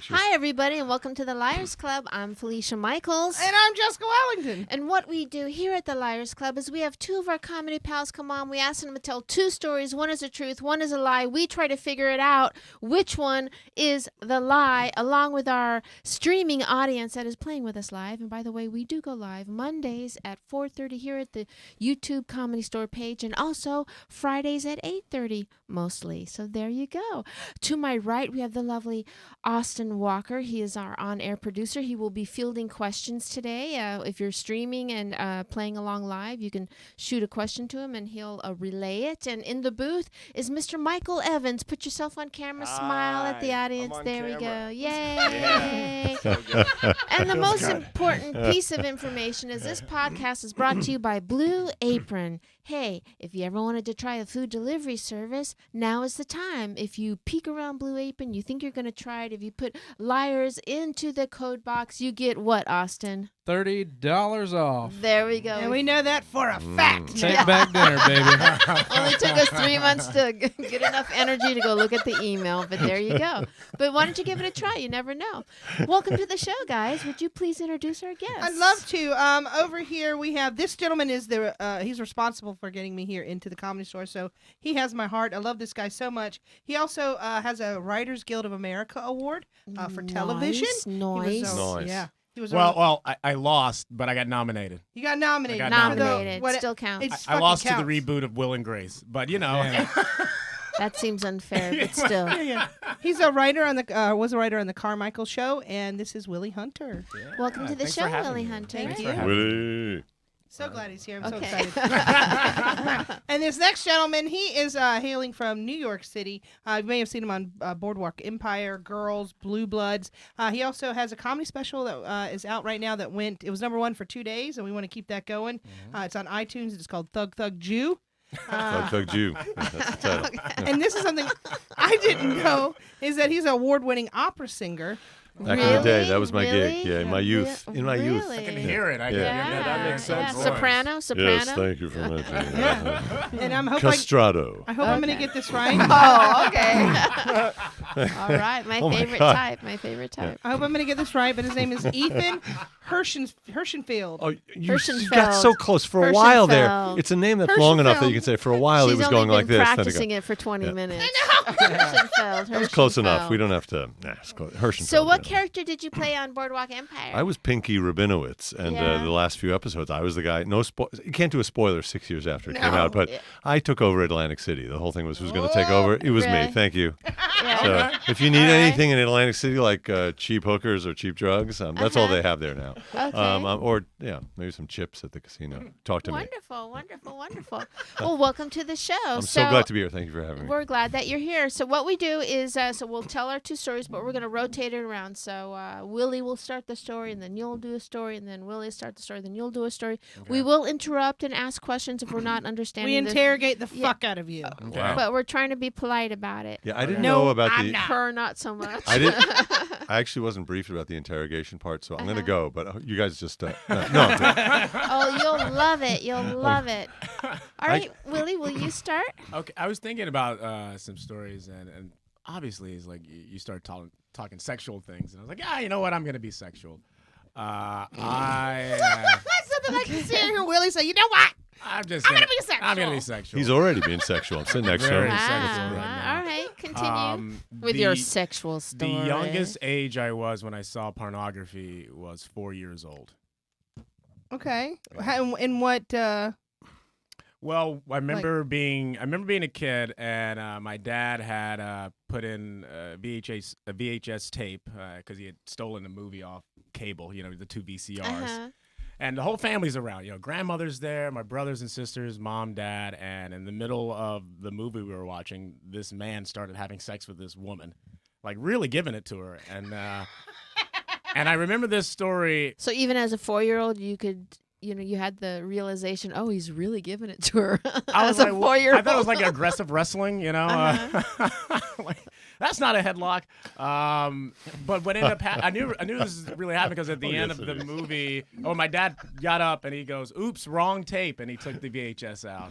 Hi, everybody, and welcome to the Liars Club. I'm Felicia Michaels. And I'm Jessica Wellington. And what we do here at the Liars Club is we have two of our comedy pals come on. We ask them to tell two stories. One is the truth, one is a lie. We try to figure it out which one is the lie, along with our streaming audience that is playing with us live. And by the way, we do go live Mondays at 4:30 here at the YouTube Comedy Store page, and also Fridays at 8:30 mostly. So there you go. To my right, we have the lovely Austin Walker. He is our on-air producer. He will be fielding questions today. If you're streaming and playing along live, you can shoot a question to him and he'll relay it. And in the booth is Mr. Michael Evans. Put yourself on camera, smile at the audience. There we go. Yay! And the most important piece of information is this podcast is brought to you by Blue Apron. Hey, if you ever wanted to try a food delivery service, now is the time. If you peek around Blue Apron, you think you're going to try it. If you put liars into the code box, you get what, Austin? $30 off. There we go. And we know that for a fact. Take back dinner, baby. Only took us 3 months to get enough energy to go look at the email, but there you go. But why don't you give it a try? You never know. Welcome to the show, guys. Would you please introduce our guests? I'd love to. Over here we have this gentleman is he's responsible for getting me here into the Comedy Store, so he has my heart. I love this guy so much. He also has a Writers Guild of America award for television. Nice. Nice. Yeah. He was I lost, but I got nominated. You got nominated. I got Nominated. What Still counts. I lost counts. to the reboot of Will and Grace, but you know. That seems unfair, but still. Yeah. He's a writer on the was a writer on the Carmichael Show, and this is Willie Hunter. Yeah. Welcome to the Thanks show, for having Willie me. Hunter. Thank Thanks you. for having me. Willie. So glad he's here. I'm so Okay. excited. And this next gentleman, he is hailing from New York City. You may have seen him on Boardwalk Empire, Girls, Blue Bloods. He also has a comedy special that is out right now that it was #1 for 2 days, and we want to keep that going. It's on iTunes. It's called Thug Thug Jew. Thug Jew. That's the title. And this is something I didn't know, is that he's an award-winning opera singer. Back in the day, that was my Really? gig. Yeah, in my youth. In my youth. Really? I can hear it. Yeah. That makes sense. Soprano. Yes, thank you for mentioning that. And I'm hoping Castrato. I hope I'm going to get this right. Oh, okay. All right. My Oh my favorite God. type. My favorite type. I hope I'm going to get this right, but his name is Ethan Herschenfeld. Oh, you Herschenfeld. got so close for a while there. Herschenfeld. It's a name that's long enough that you can say for a while She's he was only going been like this. then it practicing got- it for 20 Yeah. minutes. Herschenfeld. That was close enough. Herschenfeld. We don't have to. It's close. Herschenfeld. So what yeah. character did you play on Boardwalk Empire? I was Pinky Rabinowitz, and Yeah. the last few episodes, I was the guy. You can't do a spoiler 6 years after it came No. out, but Yeah. I took over Atlantic City. The whole thing was who's going to take over. It was Really? me. Thank you. Yeah. So if you need All right. anything in Atlantic City, like cheap hookers or cheap drugs, that's all they have there now. Okay. Or maybe some chips at the casino. Talk to me. Wonderful. Well, welcome to the show. I'm so glad to be here. Thank you for having me. We're glad that you're here. So what we do is, so we'll tell our two stories, but we're going to rotate it around. So Willie will start the story, and then you'll do a story, and then Willie start the story, then you'll do a story. Okay. We will interrupt and ask questions if we're not understanding. We the- interrogate the Yeah. fuck out of you. Wow. But we're trying to be polite about it. Yeah, I didn't No, know about I'm the. not. Her, not so much. I didn't. I actually wasn't briefed about the interrogation part, so I'm going to Uh-huh. go. But you guys just no. I'm kidding. Oh, you'll love it. You'll love it. All right, Willie, will you start? Okay, I was thinking about some stories, and obviously, it's like you start talking sexual things, and I was like, yeah, you know what? I'm gonna be sexual. That's something I can see here. Willie say, you know what? I'm I'm gonna be sexual. I'm gonna be sexual. He's already being sexual. I'm sitting next to Very him. sexual right now. All right, continue with the- your sexual The story. youngest age I was when I saw pornography was 4 years old. Okay. In what? Well, I remember being a kid, and my dad had put in a VHS tape because he had stolen the movie off cable. The 2 VCRs. Uh-huh. And the whole family's around. Grandmother's there, my brothers and sisters, mom, dad, and in the middle of the movie we were watching, this man started having sex with this woman, like really giving it to her. And and I remember this story. So even as a 4-year-old, you could, you had the realization, oh, he's really giving it to her. I as was a like, 4-year-old. I thought it was like aggressive wrestling, like, that's not a headlock. But what ended up I knew this was really happening because at the end yes, of it the is. movie, my dad got up and he goes, "Oops, wrong tape," and he took the VHS out.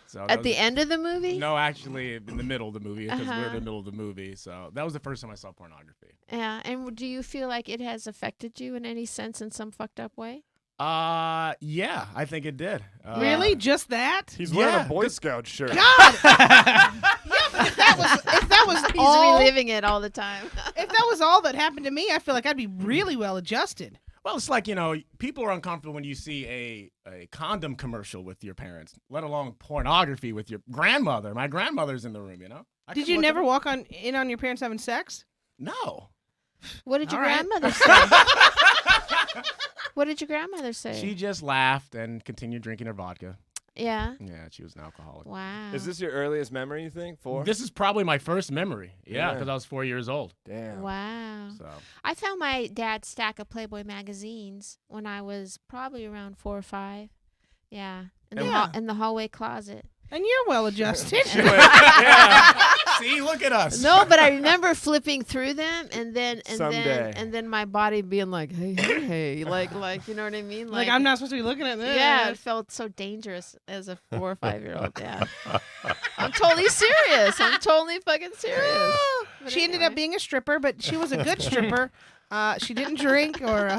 So At the end of the movie? No, actually, in the middle of the movie because we're in Uh-huh. the middle of the movie. So that was the first time I saw pornography. Yeah. And do you feel like it has affected you in any sense in some fucked up way? Yeah, I think it did. Really? Just that? He's wearing Yeah, a Boy Scout shirt. God. Yeah, but if that was He's all, reliving it all the time. if that was all that happened to me, I feel like I'd be really well adjusted. Well, it's like, people are uncomfortable when you see a condom commercial with your parents, let alone pornography with your grandmother. My grandmother's in the room, I Did could you look never at- walk in on your parents having sex? No. What did your All right. grandmother say? What did your grandmother say? She just laughed and continued drinking her vodka. Yeah. Yeah, she was an alcoholic. Wow. Is this your earliest memory, you think? 4? This is probably my first memory. Yeah, Yeah. because I was 4 years old. Damn. Wow. So I found my dad's stack of Playboy magazines when I was probably around 4 or 5. Yeah. In the hallway closet. And you're well adjusted. Yeah. see, look at us. No, but I remember flipping through them and Someday. then my body being like, hey, like you know what I mean? Like, I'm not supposed to be looking at this. Yeah, it felt so dangerous as a 4 or 5-year-old. Yeah. I'm totally serious. I'm totally fucking serious. But She ended up anyway. being a stripper, but she was a good stripper. She didn't drink or.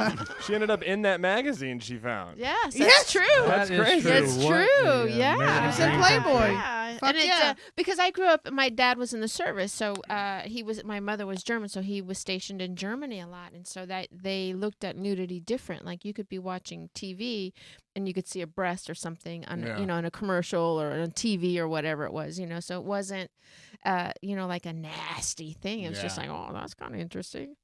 She ended up in that magazine she found. Yes, Yes. that's true. That's crazy. That's What true. a, Yeah. American It was in dream. Playboy. Yeah. Fuck And it's yeah. because I grew up. My dad was in the service, so my mother was German, so he was stationed in Germany a lot, and so that they looked at nudity different. Like you could be watching TV, and you could see a breast or something on Yeah. in a commercial or on TV or whatever it was. So it wasn't like a nasty thing. It was just Yeah. like, oh, that's kind of interesting.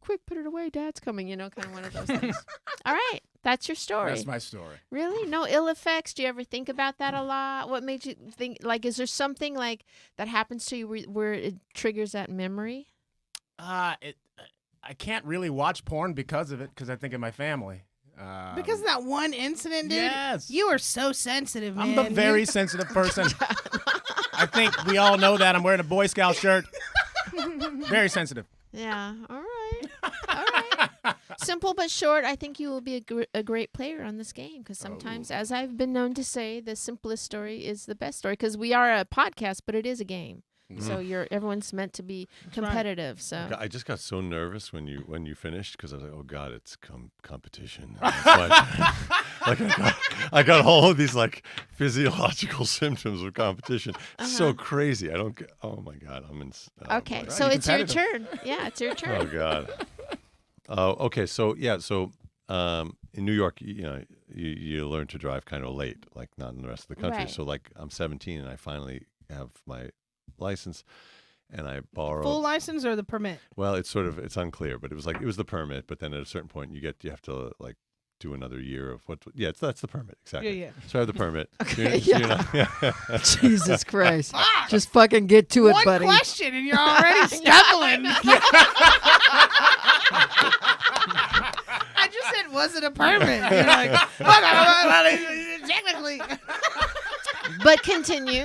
Quick, put it away. Dad's coming. Kind of one of those things. All right, that's your story. That's my story. Really? No ill effects? Do you ever think about that a lot? What made you think, like, is there something, like, that happens to you where it triggers that memory? I can't really watch porn because of it, because I think of my family. Because of that one incident, dude. Yes. You are so sensitive, man. I'm the very sensitive person. I think we all know that. I'm wearing a Boy Scout shirt. Very sensitive. Yeah. All right. All right. Simple but short. I think you will be a great player on this game because sometimes, as I've been known to say, the simplest story is the best story because we are a podcast, but it is a game. So everyone's meant to be competitive. So I just got so nervous when you finished because I was like, oh God, it's competition. That's why- like I got all of these like physiological symptoms of competition. It's so crazy. I don't get. Oh my God, I'm in. Oh okay. boy. So you're it's your competitive. turn. Yeah, it's your Oh turn. God. Okay. So yeah. So in New York, you learn to drive kind of late, like not in the rest of the country. Right. So like I'm 17 and I finally have my license, and I borrow. Full license or the permit? Well, it's unclear, but it was the permit. But then at a certain point, you have to like do another year of what? Yeah, that's the permit exactly. Yeah. So I have the permit. Okay, You're not- Jesus Christ. Just fucking get to it, One buddy. question and you're already stumbling. I just said, was it a permit? You're like, technically. But continue.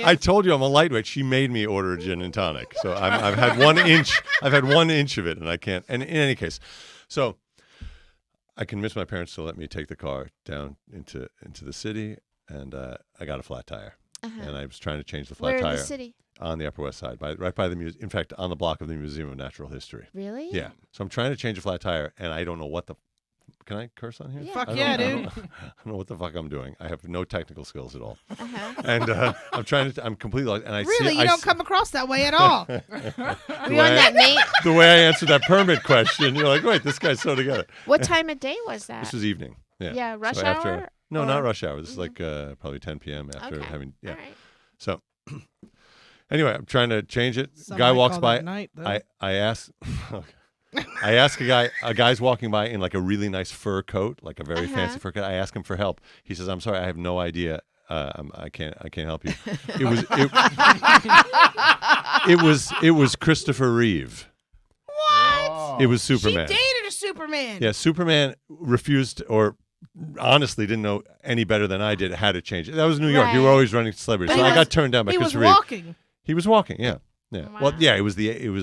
I told you I'm a lightweight. She made me order a gin and tonic, so I've had 1 inch. I've had 1 inch of it, and I can't. And in any case, so I convinced my parents to let me take the car down into the city, and I got a flat tire, and I was trying to change the flat Where tire in the city? on the Upper West Side, right by the museum. In fact, on the block of the Museum of Natural History. Really? Yeah. So I'm trying to change a flat tire, and I don't know what the. Can I curse on here? Yeah. Fuck I don't- yeah, I don't- dude. I don't know what the fuck I'm doing. I have no technical skills at all, Uh-huh. and I'm trying to. I'm completely lost. And I Really? see, You don't come across that way at all. Were you on that main? the way I answered that permit question, you're like, wait, this guy's so together. What time of day was that? This was evening. Yeah. Yeah, rush So after- hour? No, or- not rush hour. This is like probably 10 p.m. after Okay. having. Yeah. All right. So anyway, I'm trying to change it. Some Guy might walks call by. that night, though. I ask. I ask a guy's walking by in like a really nice fur coat, like a very fancy fur coat. I ask him for help. He says, "I'm sorry, I have no idea. I can't help you." It was Christopher Reeve. What? It was She Superman. dated a Superman. Yeah, Superman refused or honestly didn't know any better than I did how to change it. That was New York. You were Right. always running celebrities. But So he I got was- turned down by He was Christopher Reeve. walking. He was walking, yeah. Yeah. Well, Wow. yeah, it was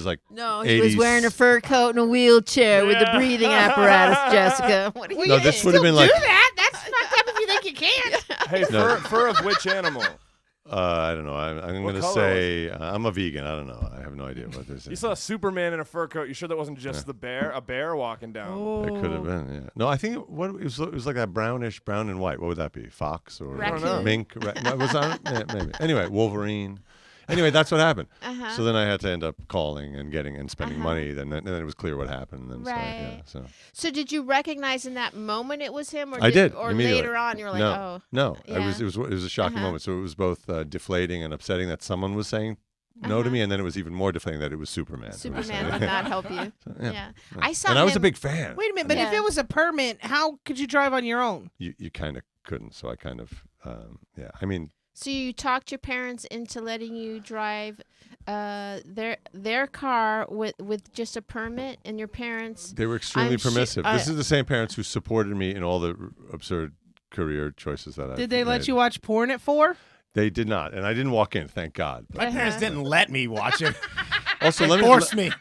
like No, he was 80s. wearing a fur coat and a wheelchair with the breathing apparatus, Jessica. What are you Well, No, you this can would have still been like- do that. That's fucked up if you think you can't. Hey, fur of which animal? I don't know. I'm What going to color say I'm a vegan. I don't know. I have no idea what this is. You saw Superman in a fur coat. You sure that wasn't just a bear walking down? It could have been. Yeah. No, I think it was like that brown and white. What would that be? Fox or Raccoon. mink? No, was that? Yeah, maybe. Anyway, Wolverine. Anyway, that's what happened. So then I had to end up calling and spending money. Then it was clear what happened. And Right. So did you recognize in that moment it was him, or I did or immediately. later on you were like, no, oh, no. Yeah. It was a shocking moment. So it was both deflating and upsetting that someone was saying no to me, and then it was even more deflating that it was Superman. Superman would not help you. Yeah. I saw And him. I was a big fan. Wait a minute, but if Yeah. it was a permit, how could you drive on your own? You kind of couldn't, so I kind of I mean. So you talked your parents into letting you drive their car with just a permit, and your parents. They were extremely I'm su- permissive. This is the same parents who supported me in all the absurd career choices that I Did they let you watch porn at 4? They did not, and I didn't walk in, thank God. My parents didn't let me watch it. Also, They forced me.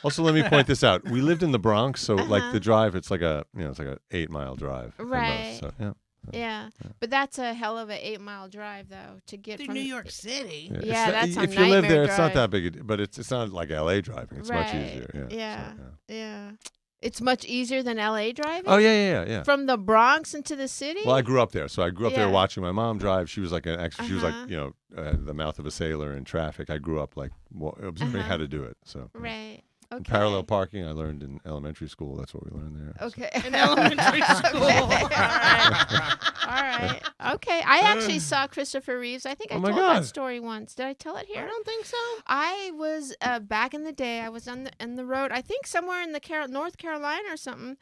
Also, let me point this out. We lived in the Bronx, so like the drive, it's like a 8-mile drive. from us, Right. so, yeah. Yeah, but that's a hell of an 8-mile drive though to get To from New York City. It's Yeah, not- that's a if you live there, nightmare it's not drive. that big, but it's not like LA driving. It's much Right. easier. Yeah. Yeah. so, Yeah, it's much easier than LA driving. Oh yeah. From the Bronx into the city. Well, I grew up there, so I grew up there Yeah. watching my mom drive. She was like an extra. She was like Uh-huh. the mouth of a sailor in traffic. I grew up like observing how to do it. So Right. Okay. parallel parking, I learned in elementary school. That's what we learned there. so. Okay. In elementary school. All right. Okay. I actually saw Christopher Reeves. I think I Oh my told God. that story once. Did I tell it here? I don't think so. I was back in the day. I was on the road. I think somewhere in the North Carolina or something,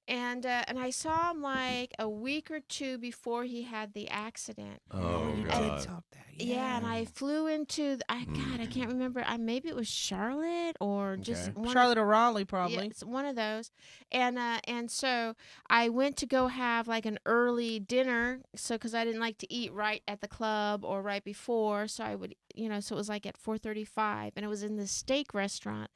and I saw him like a week or two before he had the accident. Oh You God. did talk that. Yeah, and I flew into I can't remember. Maybe it was Charlotte or just one Charlotte or Raleigh, probably. Yeah, it's one of those. And so I went to go have like an early dinner, so because I didn't like to eat right at the club or right before, so I would, so it was like at 4:35, and it was in this steak restaurant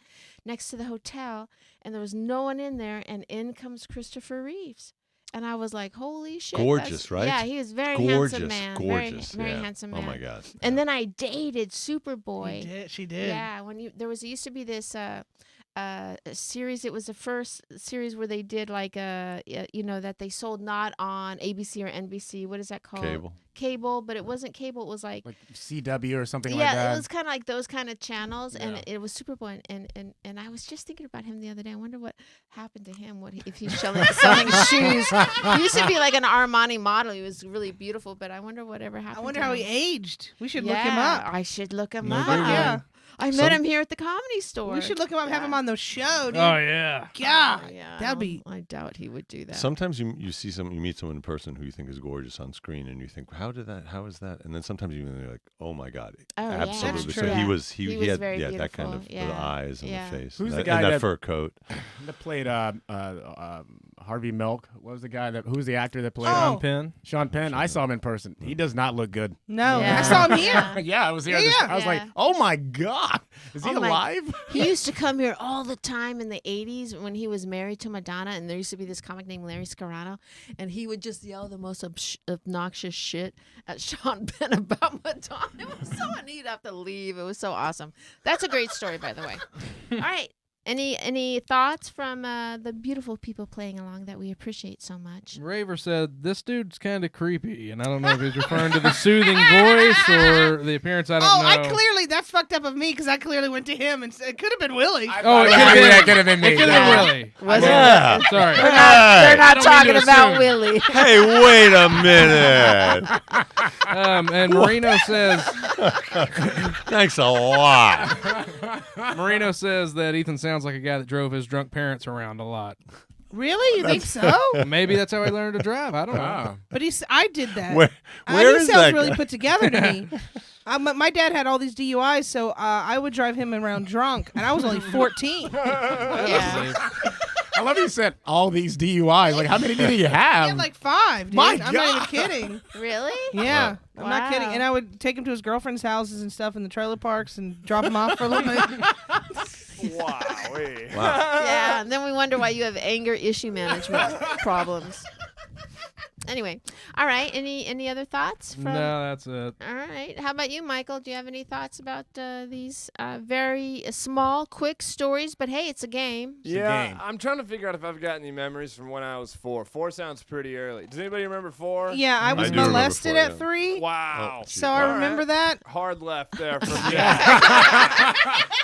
next to the hotel, and there was no one in there, and in comes Christopher Reeves. And I was like, holy shit. Gorgeous, right? Yeah, he was very Gorgeous, handsome man. gorgeous. Very yeah. handsome man. Oh my God. And then I dated Superboy. She did. Yeah, used to be this series. It was the first series where they did like that they sold not on ABC or NBC. What is that called? Cable, but it wasn't cable. It was like CW or something like yeah, that. it was kind of like those kind of channels, and it was Superboy. And I was just thinking about him the other day. I wonder what happened to him. If he's selling shoes. He used to be like an Armani model. He was really beautiful, but I wonder whatever happened. I wonder to how him. he aged. We should look him up. I should look him No, up. very good. Yeah. I met him here at the Comedy Store. We should look him up and have him on the show, dude. Oh yeah. God, Yeah, that'd be. I doubt he would do that. Sometimes you meet someone in person who you think is gorgeous on screen, and you think, how is that? And then sometimes you're like, oh my God, Oh, yeah. absolutely. That's So true. he was He he was had very that kind beautiful. of the Yeah. eyes and Yeah. the face. Who's and the that, guy and that that- fur coat? that played Harvey Milk. What was the guy that? Who was the actor that played Oh. Penn. Sean Penn? I saw him in person. He does not look good. No, Yeah. I saw him here. Yeah, I was here. Yeah. I was like, Yeah. oh my God, is he Oh my- alive? He used to come here all the time in the 80s when he was married to Madonna, and there used to be this comic named Larry Scarano, and he would just yell the most obnoxious shit at Sean Penn about Madonna. It was so neat. He'd have to leave. It was so awesome. That's a great story, by the way. All right. Any thoughts from the beautiful people playing along that we appreciate so much? Raver said, this dude's kind of creepy, and I don't know if he's referring to the soothing voice or the appearance. I don't know. That's fucked up of me because I clearly went to him and said, it could have been Willie. Oh, it could have been me. It could have been Willie. Was Yeah. Sorry. They're not I don't talking mean to about assume. Willie. Hey, wait a minute. And Marino says, Thanks a lot. Marino says that Ethan sounds like a guy that drove his drunk parents around a lot. Really? You think so? Maybe that's how he learned to drive. I don't know. Ah. But I did that. Where He is sounds that really guy? put together to me. My dad had all these DUIs, so I would drive him around drunk, and I was only 14. Yeah. I love you said all these DUIs. Like, how many did he He have? had like 5, dude. My I'm not God. even kidding. Really? Yeah, I'm not kidding. Wow. And I would take him to his girlfriend's houses and stuff in the trailer parks and drop him off for a little bit. Wow. Yeah, and then we wonder why you have anger issue management problems. Anyway, all right. Any other thoughts? No, that's it. All right. How about you, Michael? Do you have any thoughts about these very small, quick stories? But hey, it's a game. Yeah, game. I'm trying to figure out if I've got any memories from when I was 4. 4 sounds pretty early. Does anybody remember 4? Yeah, I was do remember molested 4, at yeah. 3. Wow. Oh, So I remember that. Hard left there for me.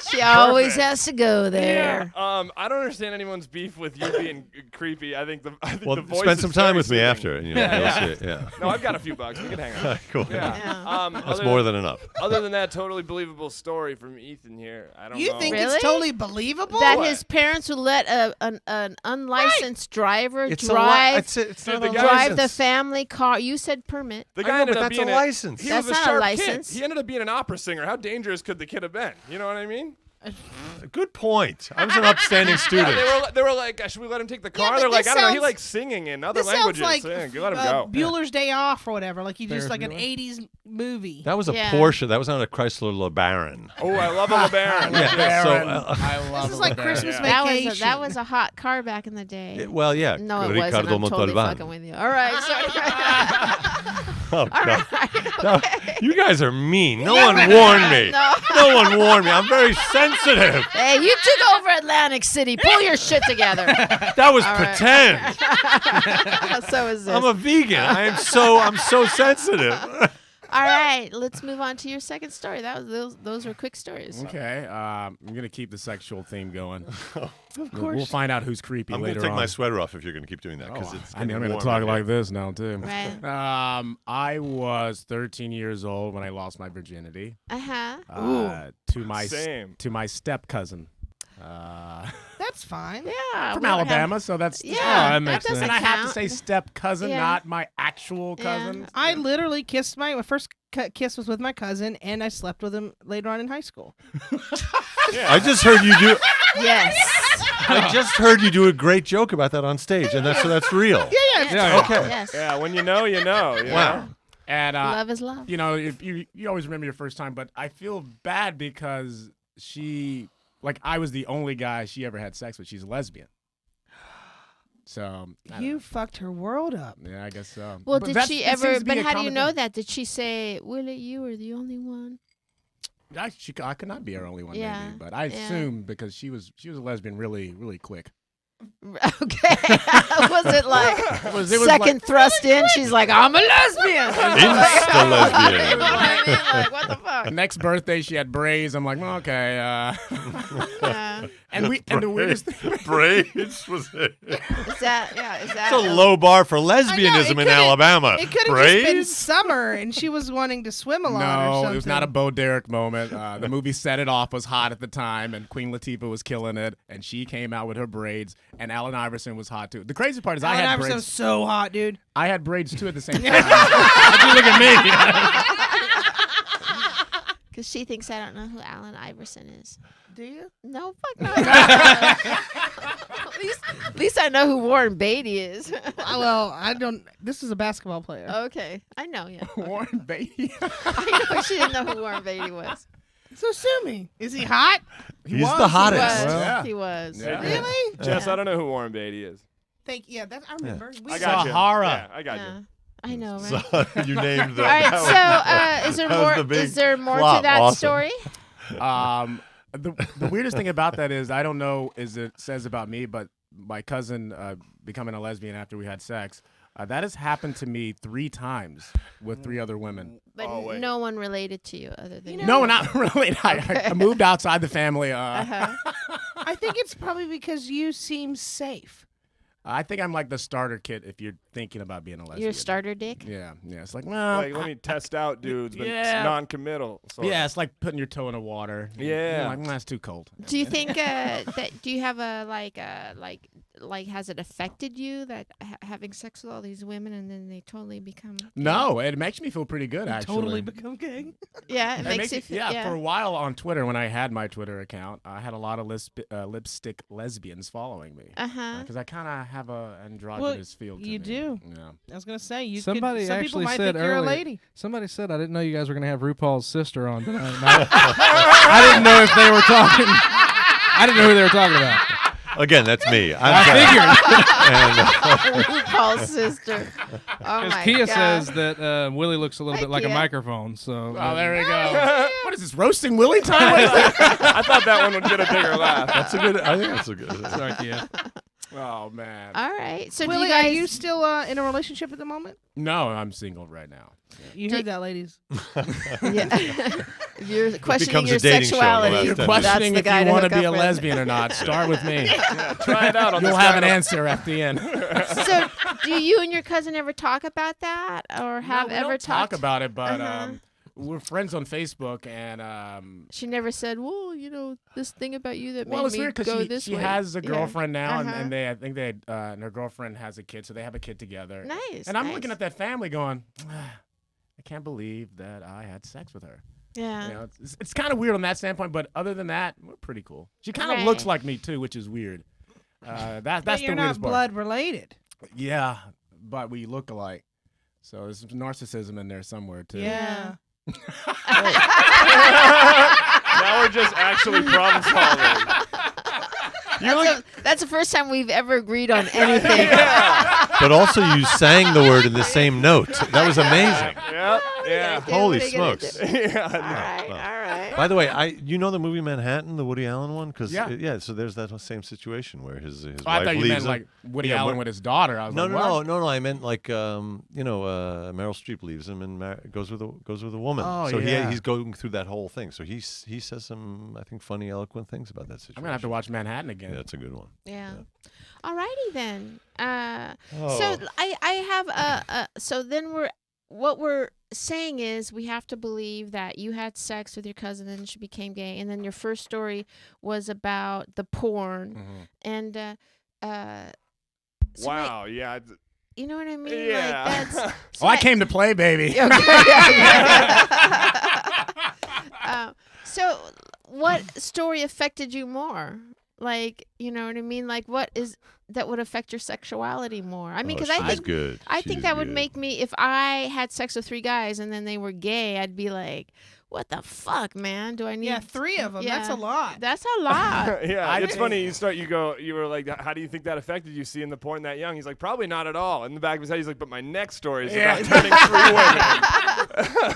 She always has to go there. I don't understand anyone's beef with you being creepy. I think the Well, voice spend is some time very with me soothing. after. And, you'll see it. Yeah. No, I've got a few bucks. We can hang out. Cool. Yeah. Yeah. That's Other- more than enough. Other than that, totally believable story from Ethan here. I don't You know. think Really? it's totally believable? That What? his parents would let an unlicensed driver It's drive it's Dude, not the a guy- drive the license. family car. You said permit. The I guy know, ended but up that's being a license. He That's was a not a sharp license. kid. He ended up being an opera singer. How dangerous could the kid have been? You know what I mean? Good point. I was an upstanding student. They were like, should we let him take the car? but They're like, this I don't know. He sounds- likes singing in other This sounds languages. like Yeah, let him go. Bueller's Day Off or whatever. Like you just Ferris like an Bueller? 80s movie. That was a Yeah. Porsche. That was not a Chrysler LeBaron. Oh, I love a LeBaron. Yeah. So, I love This is like LeBaron. Christmas Yeah. Vacation. That was a hot car back in the day. well, yeah. No, it Ricardo wasn't. I'm totally Montalban. fucking with you. All right. Sorry. Oh, All God. right. No, you guys are mean. No one warned me. No one warned me. I'm very sensitive. Hey, you took over Atlantic City. Pull your shit together. That was All right. pretend. So is this. I'm a vegan. I'm so sensitive. All right, let's move on to your second story. Those were quick stories. Okay, I'm gonna keep the sexual theme going. Of We'll course. find out who's creepy I'm later gonna take on. my sweater off if you're gonna keep doing that because it's I mean, I'm getting gonna warm talk in like here. this now too. Right. I was 13 years old when I lost my virginity Uh-huh. to my step cousin. That's fine. Yeah. From we don't Alabama, so that's Yeah, that that makes doesn't sense. and I have to count. say step cousin, Yeah. not my actual cousin. I literally kissed my first kiss was with my cousin, and I slept with him later on in high school. I just heard you do. Yes. I just heard you do a great joke about that on stage, and that's real. Yeah. Okay. Yes. Yeah, when you know, you know. you Wow. know? And Love is love. you know, if you always remember your first time, but I feel bad because I was the only guy she ever had sex with. She's a lesbian. So I don't You know. fucked her world up. Yeah, I guess so. Well, But did that she seems ever? to be But a how do you common know thing. that? Did she say, "Willie, you were the only one"? I could not be her only one, Yeah, maybe, but I yeah. assumed because she was a lesbian really, really quick. Okay. Was it like It was second thrust in? She's like, "I'm a lesbian." Insta lesbian. You know what I mean? Like, what the fuck? Next birthday, she had braids. I'm like, well, okay. And the weirdest thing, Braids was it? Is that It's a low bar for lesbianism in could've- Alabama. It could have just been Braids? summer, and she was wanting to swim a lot or no, something. it was not a Bo Derek moment. The movie Set It Off was hot at the time, and Queen Latifah was killing it, and she came out with her braids, and Allen Iverson was hot too. The crazy part is Allen I had Iverson was braids. so hot, dude. I had braids too at the same time. How'd you look at me? Because she thinks I don't know who Allen Iverson is. Do you? No, fuck no. at least I know who Warren Beatty is. Well, I don't. This is a basketball player. Okay, I know. Yeah, Warren Beatty. I know she didn't know who Warren Beatty was. So sue me. Is he hot? He's the hottest. He was. Yeah. He was. Yeah. Really? Jess, I don't know who Warren Beatty is. Yeah, that I remember. We I got Sahara. you. Yeah, I got Yeah, you. I know, right? So you named the. All right. that So, is there that was more? the big Is there more to flop. that Awesome. story? The weirdest thing about that is I don't know is it says about me, but my cousin becoming a lesbian after we had sex. That has happened to me 3 times with 3 other women. But Oh, wait. no one related to you other than No, not really. I moved outside the family. Uh-huh. I think it's probably because you seem safe. I think I'm like the starter kit if you're thinking about being a lesbian. Your starter dick. Yeah. It's like, well, Like, let me test out dudes, but Yeah. it's non-committal. Sort of. yeah, it's like putting your toe in the water. Yeah. You're like, that's too cold. Do you think that? Do you have a like? Has it affected you that having sex with all these women and then they totally become? No, it makes me feel pretty good, actually. Totally become gay. Yeah, it It makes you. yeah, for a while on Twitter, when I had my Twitter account, I had a lot of lipstick lesbians following me. Uh-huh. Because I kind of have a androgynous feel to you me. do. Yeah. I was gonna say you. Somebody some people actually might said think you're a earlier. lady. Somebody said I didn't know you guys were gonna have RuPaul's sister on tonight. I didn't know if they were talking. I didn't know who they were talking about. Again, that's me. I figured. RuPaul's sister. Oh Because my Kia God. says that Willie looks a little Hi, bit like a Kia. microphone. So Oh, there we go. What is this, roasting Willie time? What is this? I thought that one would get a bigger laugh. That's a good. I think that's a good. sorry, Kia. Oh, man. All right. So Willie, do you guys? are you still in a relationship at the moment? No, I'm single right now. You heard that, ladies. Yeah. If you're questioning becomes your a dating show in the sexuality. last You're 10 questioning That's if the guy you to want to hook be a up with. lesbian or not. Start with me. Try it out on You'll this have guy. an answer at the end. So, do you and your cousin ever talk about that, or have No, we ever don't talk talked? about it, but Uh-huh. we're friends on Facebook, and She never said, "Well, this thing about you that well, made it's me weird go because this she way." has a Yeah. girlfriend now, Uh-huh. and I think they and her girlfriend has a kid, so they have a kid together. Nice. And I'm nice. looking at that family, going, I can't believe that I had sex with her. Yeah. You know, it's kind of weird on that standpoint, but other than that, we're pretty cool. She kind of Right. looks like me too, which is weird. That's But the you're not weirdest part. blood related. Yeah, but we look alike. So there's some narcissism in there somewhere too. Yeah. Now we're just actually problem solving. That's the first time we've ever agreed on anything. But also, you sang the word in the same note. That was amazing. Yep. Yeah. Okay, Holy what are you gonna smokes. do? Yeah. All right. All right. By the way, you know the movie Manhattan, the Woody Allen one? Because Yeah. so there's that same situation where his Oh, wife I thought you leaves meant him. like Woody Yeah, Allen what- with his daughter. I was No, like, no, what? no. I meant like Meryl Streep leaves him and goes with a woman. Oh, so yeah. he's going through that whole thing. So he says some, I think, funny, eloquent things about that situation. I'm gonna have to watch Manhattan again. Yeah, that's a good one. Yeah. Alrighty then. So Oh. I have so then what we're saying is we have to believe that you had sex with your cousin and she became gay, and then your first story was about the porn Mhm. and so Wow. Yeah. you know what I mean? Yeah. Like that's Oh, I came to play, baby. So what story affected you more? Like, you know what I mean? Like, what is that would affect your sexuality more? I mean, because I she's think good. I think She's that would good. make me, if I had sex with 3 guys and then they were gay, I'd be like, what the fuck, man? Do I need? Yeah, 3 of them. That's Yeah. a lot. That's a lot. Yeah, I it's think- funny. You were like, how do you think that affected you seeing the porn that young? He's like, probably not at all. In the back of his head, he's like, but my next story is Yeah. about turning 3 women.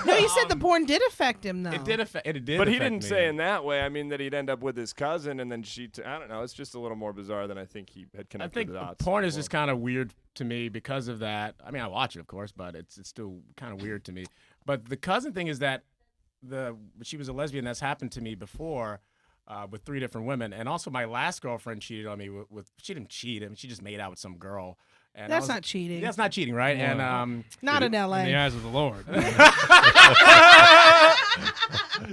No, you said the porn did affect him, though. It did affect. It did. But he affect didn't me. say in that way. I mean, that he'd end up with his cousin, and then I don't know. It's just a little more bizarre than I think he had I connected think the dots. porn is before. just kind of weird to me because of that. I mean, I watch it, of course, but it's still kind of weird to me. But the cousin thing is that she was a lesbian. That's happened to me before with 3 different women, and also my last girlfriend cheated on me with she didn't cheat. I mean, she just made out with some girl. And I That's was- not cheating. That's not cheating, right? And Not in L.A. In the eyes of the Lord.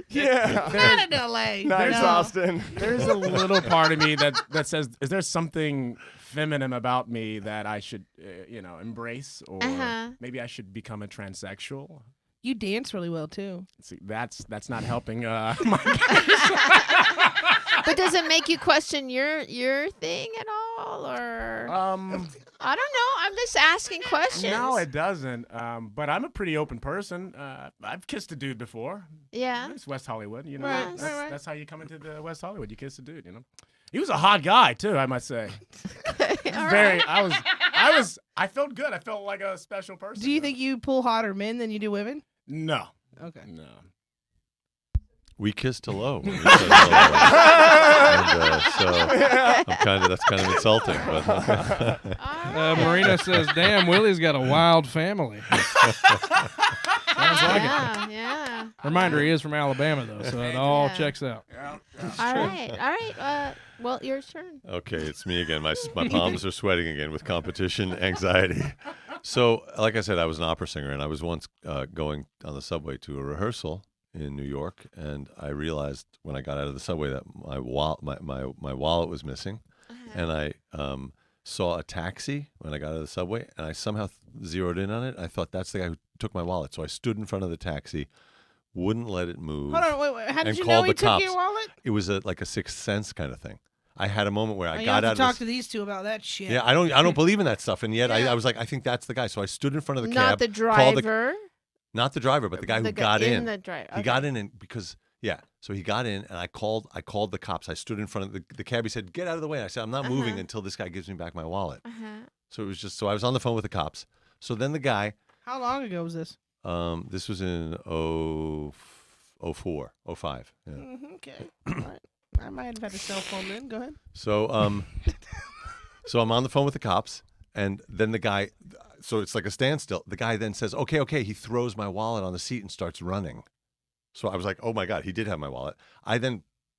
Yeah. Not in L.A. Nice, No. Austin. there's a little part of me that says, is there something feminine about me that I should, embrace, or maybe I should become a transsexual? You dance really well, too. See, that's not helping. But does it make you question your thing at all, or I don't know. I'm just asking questions. No, it doesn't. But I'm a pretty open person. I've kissed a dude before. Yeah. It's West Hollywood. You know, Right, that's how you come into the West Hollywood. You kiss a dude. You know, he was a hot guy too. I must say. All Very. right. I felt good. I felt like a special person. Do you think you pull hotter men than you do women? No. Okay. No. We kissed hello. When we said hello. And, so that's kind of insulting. But All right. Marina says, "Damn, Willie's got a wild family." Sounds like it. Yeah. Reminder, he is from Alabama though, so it all Yeah. checks out. All right. Well, your turn. okay, it's me again. My palms are sweating again with competition anxiety. So, like I said, I was an opera singer, and I was once going on the subway to a rehearsal in New York, and I realized when I got out of the subway that my wallet was missing, and I saw a taxi when I got out of the subway, and I somehow zeroed in on it. I thought that's the guy who took my wallet, so I stood in front of the taxi, wouldn't let it move. Hold on, wait. How did And you called know he the took cops. your wallet? It was like a sixth sense kind of thing. I had a moment where I You got have out to of talk the to these two about that shit. Yeah, I don't believe in that stuff, and yet Yeah. I was like, I think that's the guy. So I stood in front of the Not cab, the called driver. not the driver, but the guy who got in in. the driver. He got in, and because Yeah. So he got in, and I called the cops. I stood in front of the cabbie said, "Get out of the way." I said, "I'm not moving until this guy gives me back my wallet." So it was just I was on the phone with the cops. So then the guy. How long ago was this? This was in 04, 05. Yeah. Okay. All right. I might have had a cell phone then. Go ahead. So so I'm on the phone with the cops, and then the guy. So it's like a standstill. The guy then says, "Okay." He throws my wallet on the seat and starts running. So I was like, "Oh my God, he did have my wallet." I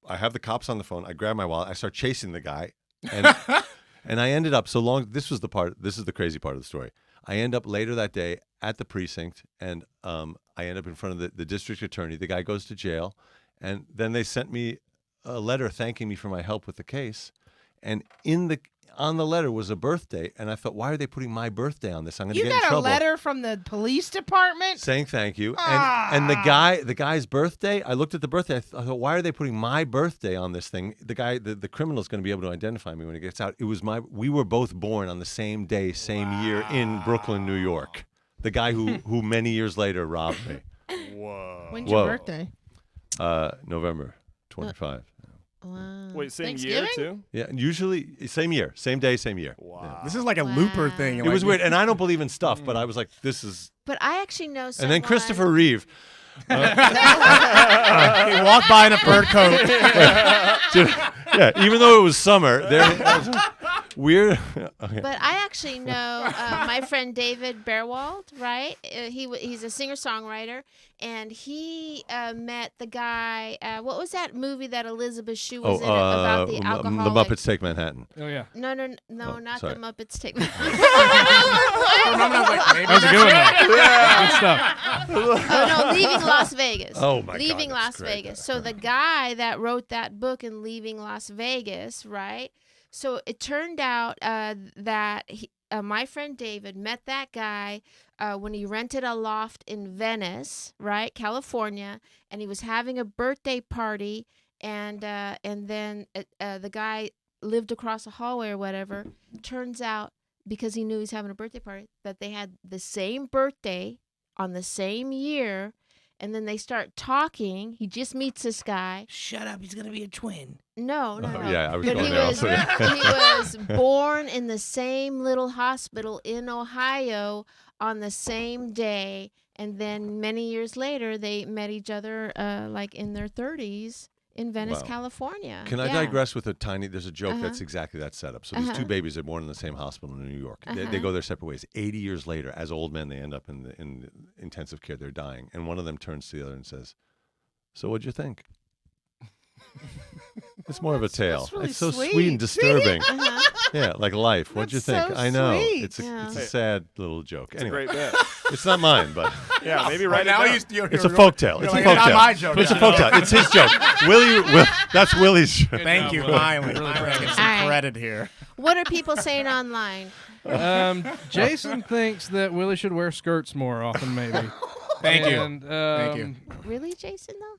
have the cops on the phone. I grab my wallet. I start chasing the guy, and and I ended up This is the crazy part of the story. I end up later that day at the precinct, and I end up in front of the district attorney. The guy goes to jail, and then they sent me a letter thanking me for my help with the case, and on the letter was a birthday, and I thought, why are they putting my birthday on this? I'm going to You get in got a trouble. letter from the police department Saying thank you, and the guy's birthday. I looked at the birthday. I thought, why are they putting my birthday on this thing? The guy, the criminal's going to be able to identify me when he gets out. It was we were both born on the same day, same year in Brooklyn, New York. The guy who many years later robbed me. Whoa. When's your birthday? November 25. Wow. Wait, same year Thanksgiving? too? Yeah, and usually same year, same day, same year. Wow. Yeah. This is like a Looper thing. It was weird, and I don't believe in stuff, but I was like, this is. But I actually know someone. And then Christopher Reeve. He walked by in a fur coat. Yeah, even though it was summer, weird. Okay. But I actually know my friend David Bearwald, right? He's a singer-songwriter, and he met the guy. What was that movie that Elizabeth Shue was in about the alcoholic? The Muppets Take Manhattan. Oh yeah. No, not sorry. the Muppets Take. For a moment, I was like, maybe That was a good one. Good stuff. Oh no, Leaving Las Vegas. Oh, my God, Leaving that's Las great. Vegas. So the guy that wrote that book in Leaving Las Vegas, right? So it turned out that my friend David met that guy when he rented a loft in Venice, right, California, and he was having a birthday party, and then the guy lived across the hallway or whatever. Turns out, because he knew he was having a birthday party, that they had the same birthday on the same year, and then they start talking. He just meets this guy. Shut up. He's going to be a twin. No. Yeah, I was But going he there was, also. Yeah. he was born in the same little hospital in Ohio on the same day, and then many years later, they met each other like in their 30s in Venice, Wow. California. Can I Yeah. digress with there's a joke that's exactly that setup. So these two babies are born in the same hospital in New York. They go their separate ways. 80 years later, as old men, they end up in the intensive care. They're dying. And one of them turns to the other and says, "So what'd you think?" It's more of a tale. that's really It's so sweet. sweet and disturbing. Uh-huh. Yeah, like life. What'd you That's think? so I know. sweet. It's a Yeah. sad little joke. It's Anyway, a great bit. it's not mine, but Yeah, maybe write it now down. it's a folktale. It's a like, it's not folktale. my joke. It's a folktale. It's his joke. That's Willie's joke. Thank you. Finally. Really Finally proud. get some All right. credit here. What are people saying online? Jason thinks that Willie should wear skirts more often, maybe. Thank you. And, Thank you. Really, Jason, though?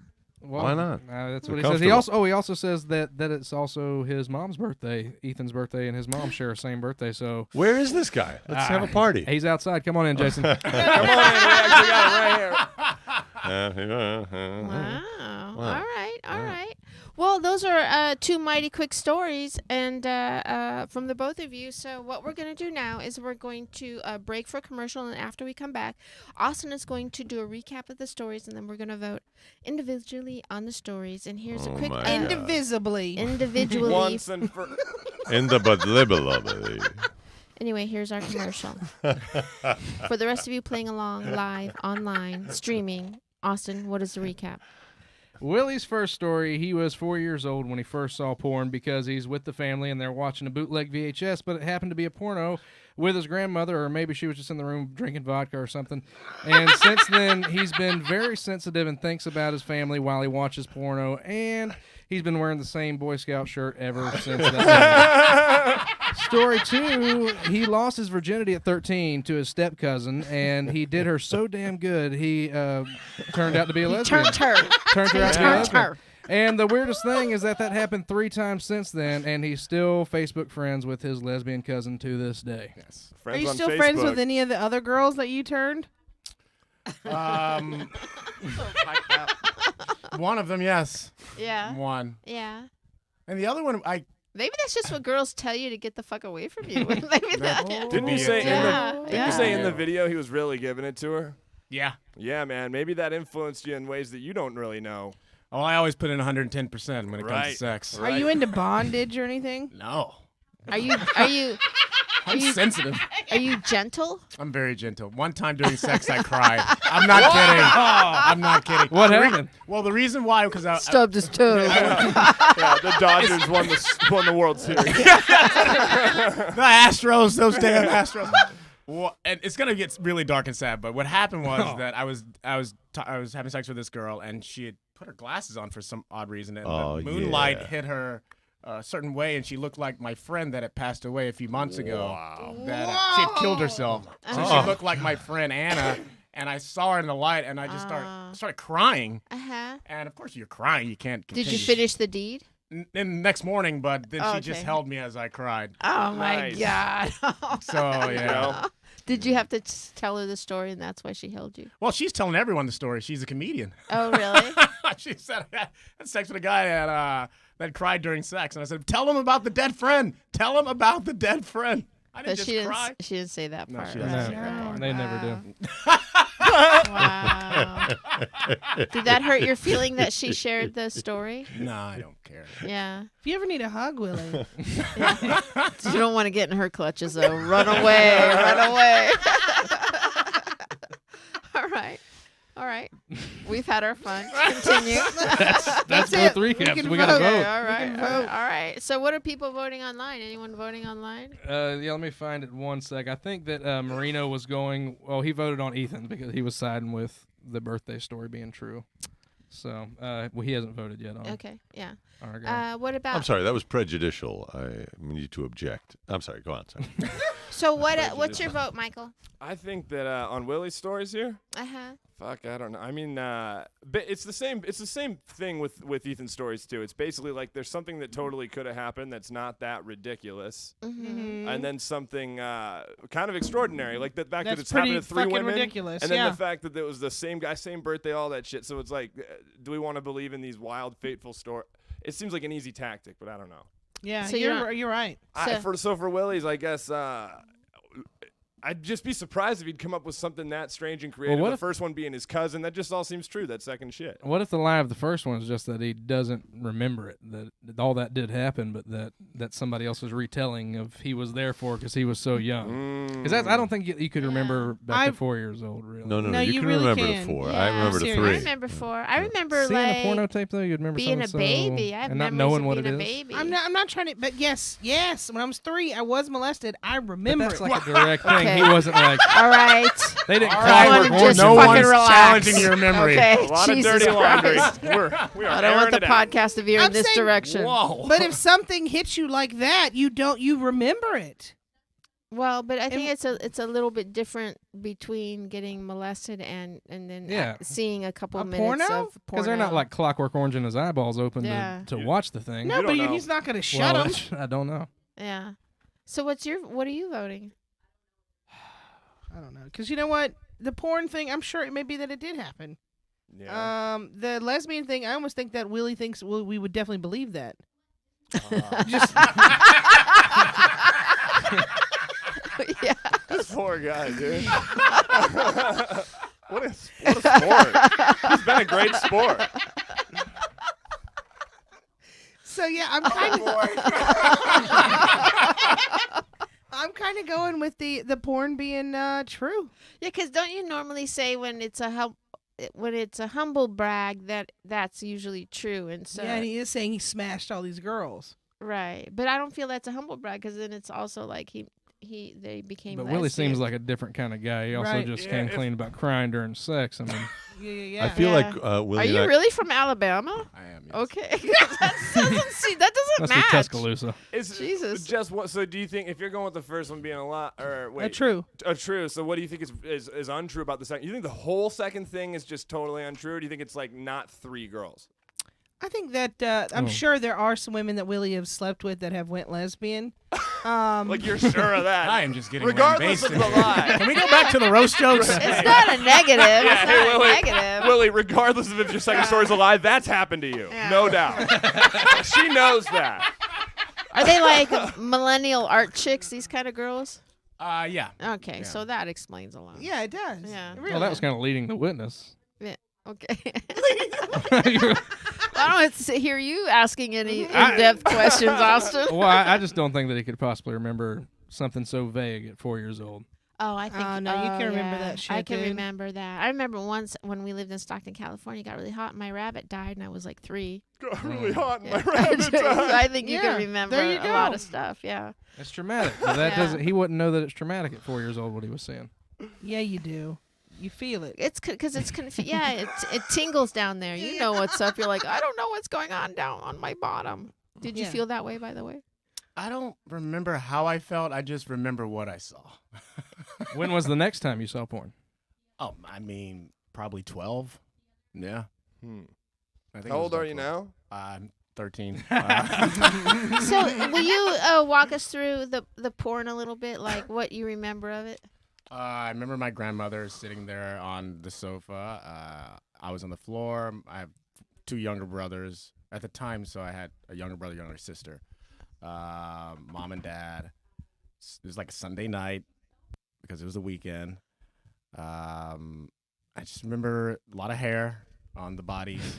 well, Why not? That's They're what he says. comfortable. He also says that it's also his mom's birthday, Ethan's birthday, and his mom share the same birthday. So Where is this guy? Let's have a party. he's outside. Come on in, Jason. Come on in, we actually got it right here. Wow. Wow. All right. Well, those are two mighty quick stories, and from the both of you. So what we're going to do now is we're going to break for a commercial, and after we come back, Austin is going to do a recap of the stories, and then we're going to vote individually on the stories. And here's a quick my God. Indivisibly. individually. Once and for. In the Badlibble. Anyway, here's our commercial. For the rest of you playing along live, online, streaming, Austin, what is the recap? Willie's first story, he was 4 years old when he first saw porn because he's with the family and they're watching a bootleg VHS, but it happened to be a porno with his grandmother, or maybe she was just in the room drinking vodka or something. And since then, he's been very sensitive and thinks about his family while he watches porno, and he's been wearing the same Boy Scout shirt ever since that day. Story 2, he lost his virginity at 13 to his step cousin, and he did her so damn good, he turned out to be a lesbian. Turned her. Turned her out to be a Turned lesbian. her. And the weirdest thing is that happened 3 times since then, and he's still Facebook friends with his lesbian cousin to this day. Yes. Are you on still friends Facebook. with any of the other One of them, yes. Yeah. One. Yeah. And the other one, Maybe that's just what girls tell you to get the fuck away from you. Maybe that. Didn't you say Yeah, didn't you say in the video he was really giving it to her? Yeah. Yeah, man. Maybe that influenced you in ways that you don't really know. Oh, I always put in 110% when it comes to sex. Are you into bondage or anything? No. Are you I'm sensitive. are you gentle? I'm very gentle. One time during sex, I cried. I'm not kidding. I'm not kidding. What happened? Well, the reason why, because I Stubbed his toe. Yeah, the Dodgers won the World Series. the Astros, those damn Astros. Well, and it's gonna get really dark and sad. But what happened was that I was having sex with this girl, and she had put her glasses on for some odd reason, and the moonlight hit her a certain way, and she looked like my friend that had passed away a few months ago. Wow. That she had killed herself. So she looked like my friend Anna, and I saw her in the light, and I just started crying. Uh-huh. And of course, you're crying. You can't. Did Continue. you finish the deed? In the next morning, but then she just Okay. held me as I cried. Oh my Nice. God. So yeah. Did you have to tell her the story, and that's why she held you? Well, she's telling everyone the story. She's a comedian. Oh, really? She said I had sex with a guy that cried during sex, and I said, "Tell him about the dead friend. Tell him about the dead friend." I didn't But just cry. she didn't say that No, part. she right? doesn't. No, they never do. Wow. Did that hurt your feeling that she shared the story? No, I don't care. Yeah. If you ever need a hug, Willie. You don't want to get in her clutches, though. Run away. Run away. All right. All right. We've had our fun. Continue. That's it. both recaps. can We got to vote. vote. All right. can All vote. right. So what are people voting online? Anyone voting online? Yeah, let me find it 1 sec. I think that Marino was going. Well, he voted on Ethan because he was siding with the birthday story being true. So, well, he hasn't voted yet on. Okay. Yeah. Our guy. What about? I'm sorry, that was prejudicial. I need to object. I'm sorry, go on. Sorry. So what's your vote, Michael? I think that on Willie's stories here. Uh-huh. Fuck, I don't know. I mean, but it's the same. It's the same thing with Ethan's stories too. It's basically like there's something that totally could have happened that's not that ridiculous, Mm-hmm. and then something kind of extraordinary, like the fact that That's it's happened pretty to three fucking women, ridiculous, and then yeah. the fact that it was the same guy, same birthday, all that shit. So it's like, do we want to believe in these wild, fateful stories? It seems like an easy tactic, but I don't know. Yeah, So you're right. So- For Willie's, I guess. I'd just be surprised if he'd come up with something that strange and creative. what The if- first one being his cousin. That just all seems true, that second shit. What if the lie of the first one is just that he doesn't remember it, that all that did happen, but that somebody else was retelling of he was there for because he was so young? Because I don't think you could remember back to 4 years old, really. No, No, you you can really remember can. to 4. Yeah, I remember to seriously. 3. I remember 4. I remember Seeing like a porno tape though, you'd remember being a something baby. I have and not memories knowing of what being it a is. baby. I'm not trying to, but yes. When I was 3, I was molested. I But remember that's it. like a direct thing. Okay. He wasn't like All right. they didn't right. clockwork Just orange. No fucking one's relax. challenging your memory. Okay. A lot Jesus of dirty laundry. Christ. We are I don't want airing the it out. podcast to veer in I'm this saying- direction. Whoa. But if something hits you like that, you remember it. Well, but I think And- it's a little bit different between getting molested and then Yeah. seeing a couple A minutes porno? of porno. Because they're not like Clockwork Orange and his eyeballs open Yeah. to watch the thing. No, You but don't know. he's not going to shut Well, him. that's- I don't know. Yeah. So what are you voting? I don't know, because you know what, the porn thing. I'm sure it may be that it did happen. Yeah. The lesbian thing. I almost think that Willie thinks we would definitely believe that. Yeah. This poor guy, dude. What a sport. He's been a great sport. So yeah, I'm kind of. I'm kind of going with the porn being true. Yeah, because don't you normally say when it's a humble brag that's usually true, and so Yeah, and he is saying he smashed all these girls. right. But I don't feel that's a humble brag because then it's also like they became. But Willie seems lesbians. like a different kind of guy. He also Right. just Yeah, came if- clean about crying during sex. I mean, Yeah. I feel Yeah. like Willie Are and you I, really from Alabama? I am. Yes. Okay, that doesn't must be match. Tuscaloosa. Is Jesus. Just what? So do you think if you're going with the first one being a lot, or wait, True. True. So what do you think is untrue about the second? You think the whole second thing is just totally untrue, or do you think it's like not 3 girls? I think that I'm Oh. sure there are some women that Willie have slept with that have went lesbian. Like you're sure of that. I am just getting regardless of lambasted. the lie. Can we go back to the roast jokes? It's not a negative. Yeah, It's hey, not Willie, a negative. Willie, regardless of if your second story's a lie, that's happened to you. Yeah. No doubt. She knows that. Are they like millennial art chicks, these kind of girls? Yeah. Okay, Yeah. so that explains a lot. Yeah, it does. Yeah. It really Well, that was does. kind of leading the witness. Okay. I don't want to hear you asking any I- in-depth questions, Austin. Well, I just don't think that he could possibly remember something so vague at 4 years old. Oh, I think. Oh, no, you can remember that shit, I can dude. remember that. I remember once when we lived in Stockton, California, it got really hot, and my rabbit died, and I was like 3. Got really hot in my Yeah. rabbit So died. I think you Yeah, can remember there you a lot go. of stuff. Yeah. It's traumatic. But that Yeah. doesn't. He wouldn't know that it's traumatic at 4 years old. What he was saying. Yeah, you do. You feel it. It's because it's it tingles down there. You know what's up. You're like, I don't know what's going on down on my bottom. Did you Yeah. feel that way, by the way? I don't remember how I felt. I just remember what I saw. When was the next time you saw porn? Oh, I mean, probably 12. Yeah. Hmm. I think How it was old are about you 12. now? I'm 13. So will you walk us through the porn a little bit, like what you remember of it? I remember my grandmother sitting there on the sofa. I was on the floor. I have 2 younger brothers at the time, so I had a younger brother, younger sister. Mom and dad. It was like a Sunday night because it was the weekend. I just remember a lot of hair on the bodies.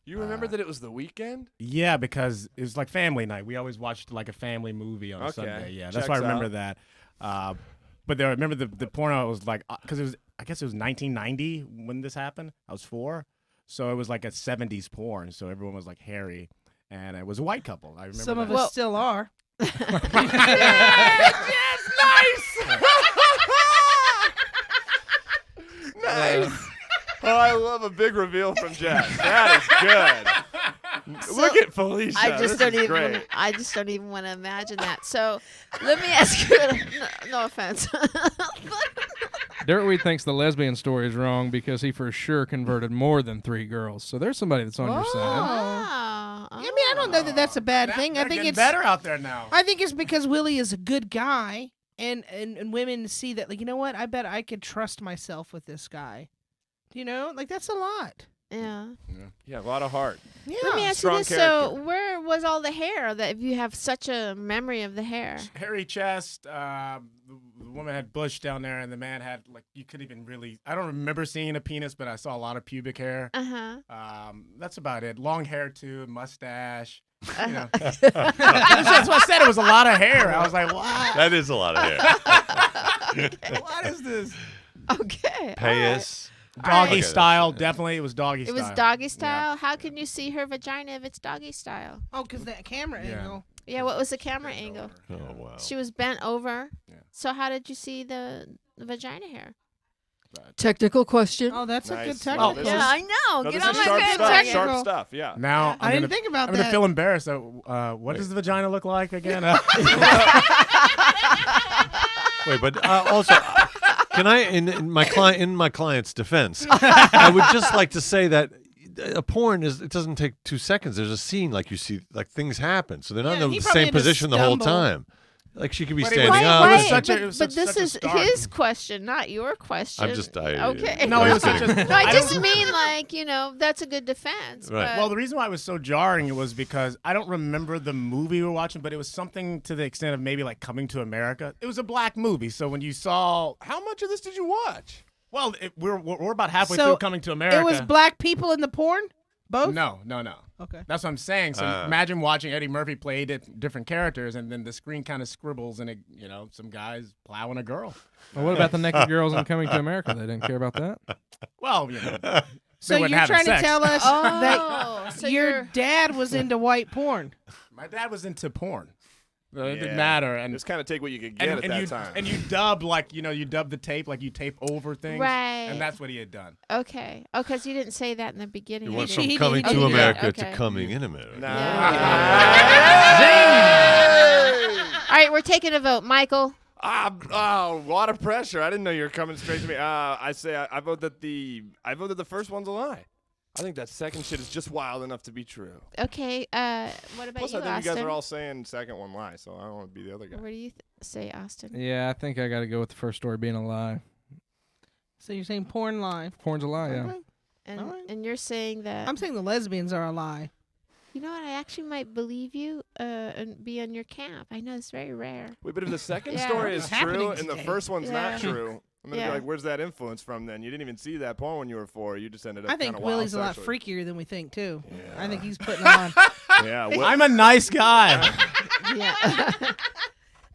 You remember that it was the weekend? Yeah, because it was like family night. We always watched like a family movie on a Okay, Sunday. Yeah, that's checks why I remember out. that. But I remember the porno was like, because it was, I guess it was 1990 when this happened. I was 4. So it was like a 70s porn. So everyone was like hairy. And it was a white couple. I remember Some of that. us still are. Nice. Oh, I love a big reveal from Jack. That is good. Look at Felicia. I just This don't is even. great. I just don't even want to imagine that. So, let me ask you. No offense. Dirtweed thinks the lesbian story is wrong because he for sure converted more than 3 girls. So there's somebody that's on your side. Oh, I mean, I don't know that that's a bad thing. I They're think getting it's better out there now. I think it's because Willie is a good guy, and women see that, like, you know what? I bet I could trust myself with this guy. You know, like, that's a lot. yeah. Yeah, a lot of heart. Yeah. Let me ask you strong this: character. so, where was all the hair? That if you have such a memory of the hair. Hairy chest. The woman had bush down there, and the man had, like, you couldn't even really. I don't remember seeing a penis, but I saw a lot of pubic hair. Uh huh. That's about it. Long hair too, mustache. Uh-huh. You know. That's what I said. It was a lot of hair. I was like, what? That is a lot of hair. What is this? Okay. Payas. Doggy Okay, style, that's- definitely. It was doggy It style. was doggy style. How can you see her vagina if it's doggy style? Oh, because that camera Yeah. angle. Yeah. What was the camera angle? Oh wow. She was bent over. Yeah. So how did you see the vagina hair? But Technical question. Oh, that's a good Nice. technical. Oh, this yeah, is- I know. No, Get this on is my sharp good stuff. technical. Sharp stuff. Yeah. now I didn't think about I'm gonna that. feel embarrassed. What does the vagina look like again? Wait, but also, can I, in my client's defense, I would just like to say that a porn it doesn't take 2 seconds. There's a scene, like you see, like things happen, so they're not Yeah, in he the probably same had to position the whole stumble. time. Like she could be But it standing was- up. Why- and- was such a- it but was but such this a is start. his question, not your question. I'm just, Okay. No, it was I'm such kidding. a. No, I I just don't- mean like, that's a good defense. Right. But Well, the reason why it was so jarring was because I don't remember the movie we were watching, but it was something to the extent of maybe like Coming to America. It was a black movie, so when you saw, How much of this did you watch? well, we're about halfway So, through Coming to America. It was black people in the porn? Both? No. Okay. That's what I'm saying. So imagine watching Eddie Murphy play different characters, and then the screen kind of scribbles, and some guys plowing a girl. Well, what about the naked girls in Coming to America? They didn't care about that. Well, So They wasn't you're having trying sex. to tell us Oh, that so your you're dad was into white porn? my dad was into porn. So it Yeah. didn't matter, and Just kind of take what you could get at that you time. and you dub you dub the tape, like you tape over things, Right. and that's what he had done. okay. Oh, because you didn't say that in the beginning. You went You from didn't- coming he to did. America Okay. to coming in America. All right, we're taking a vote. Michael. A lot of pressure. I didn't know you were coming straight to me. I vote that the first one's a lie. I think that second shit is just wild enough to be true. Okay. What about Plus, you, I think Austin? you guys are all saying second one lie, so I don't want to be the other guy. What do you say, Austin? Yeah, I think I got to go with the first story being a lie. So you're saying porn lie? Porn's a lie, yeah. Okay. And All right. and you're saying that. I'm saying the lesbians are a lie. You know what? I actually might believe you and be on your camp. I know it's very rare. Wait, but if the second Yeah. story What's is happening true and the today? first one's Yeah. not true, I'm gonna Yeah. be like, "Where's that influence from?" Then you didn't even see that porn when you were 4. You just ended up. I think kinda wild Willie's a lot sexually. freakier than we think too. Yeah. I think he's putting on. Yeah, I'm a nice guy. Yeah.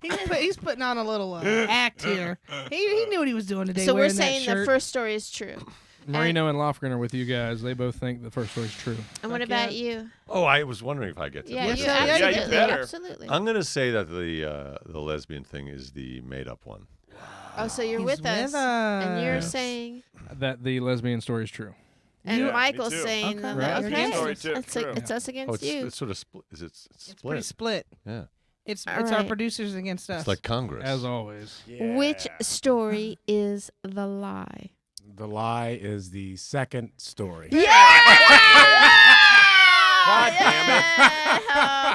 He's putting on a little act here. He knew what he was doing today. So we're wearing that saying the shirt. first story is true. Marino and Lofgren are with you guys. They both think the first story's true. And what Fuck about yeah. you? Oh, I was wondering if I get to Yeah, this. you Yeah, you absolutely, better. absolutely. I'm going to say that the lesbian thing is the made-up one. Oh, so you're He's with us, and you're Yes. saying, That the lesbian story is true. and Yeah, me Michael's too. saying, Okay. Right. okay, Lesbian story too, it's, true. it's us Oh, against you. it's sort of split. Is it it's It's pretty split? split. Yeah. It's All our right. producers against us. It's like Congress. As always. Which story is the lie? The lie is the second story. God damn it!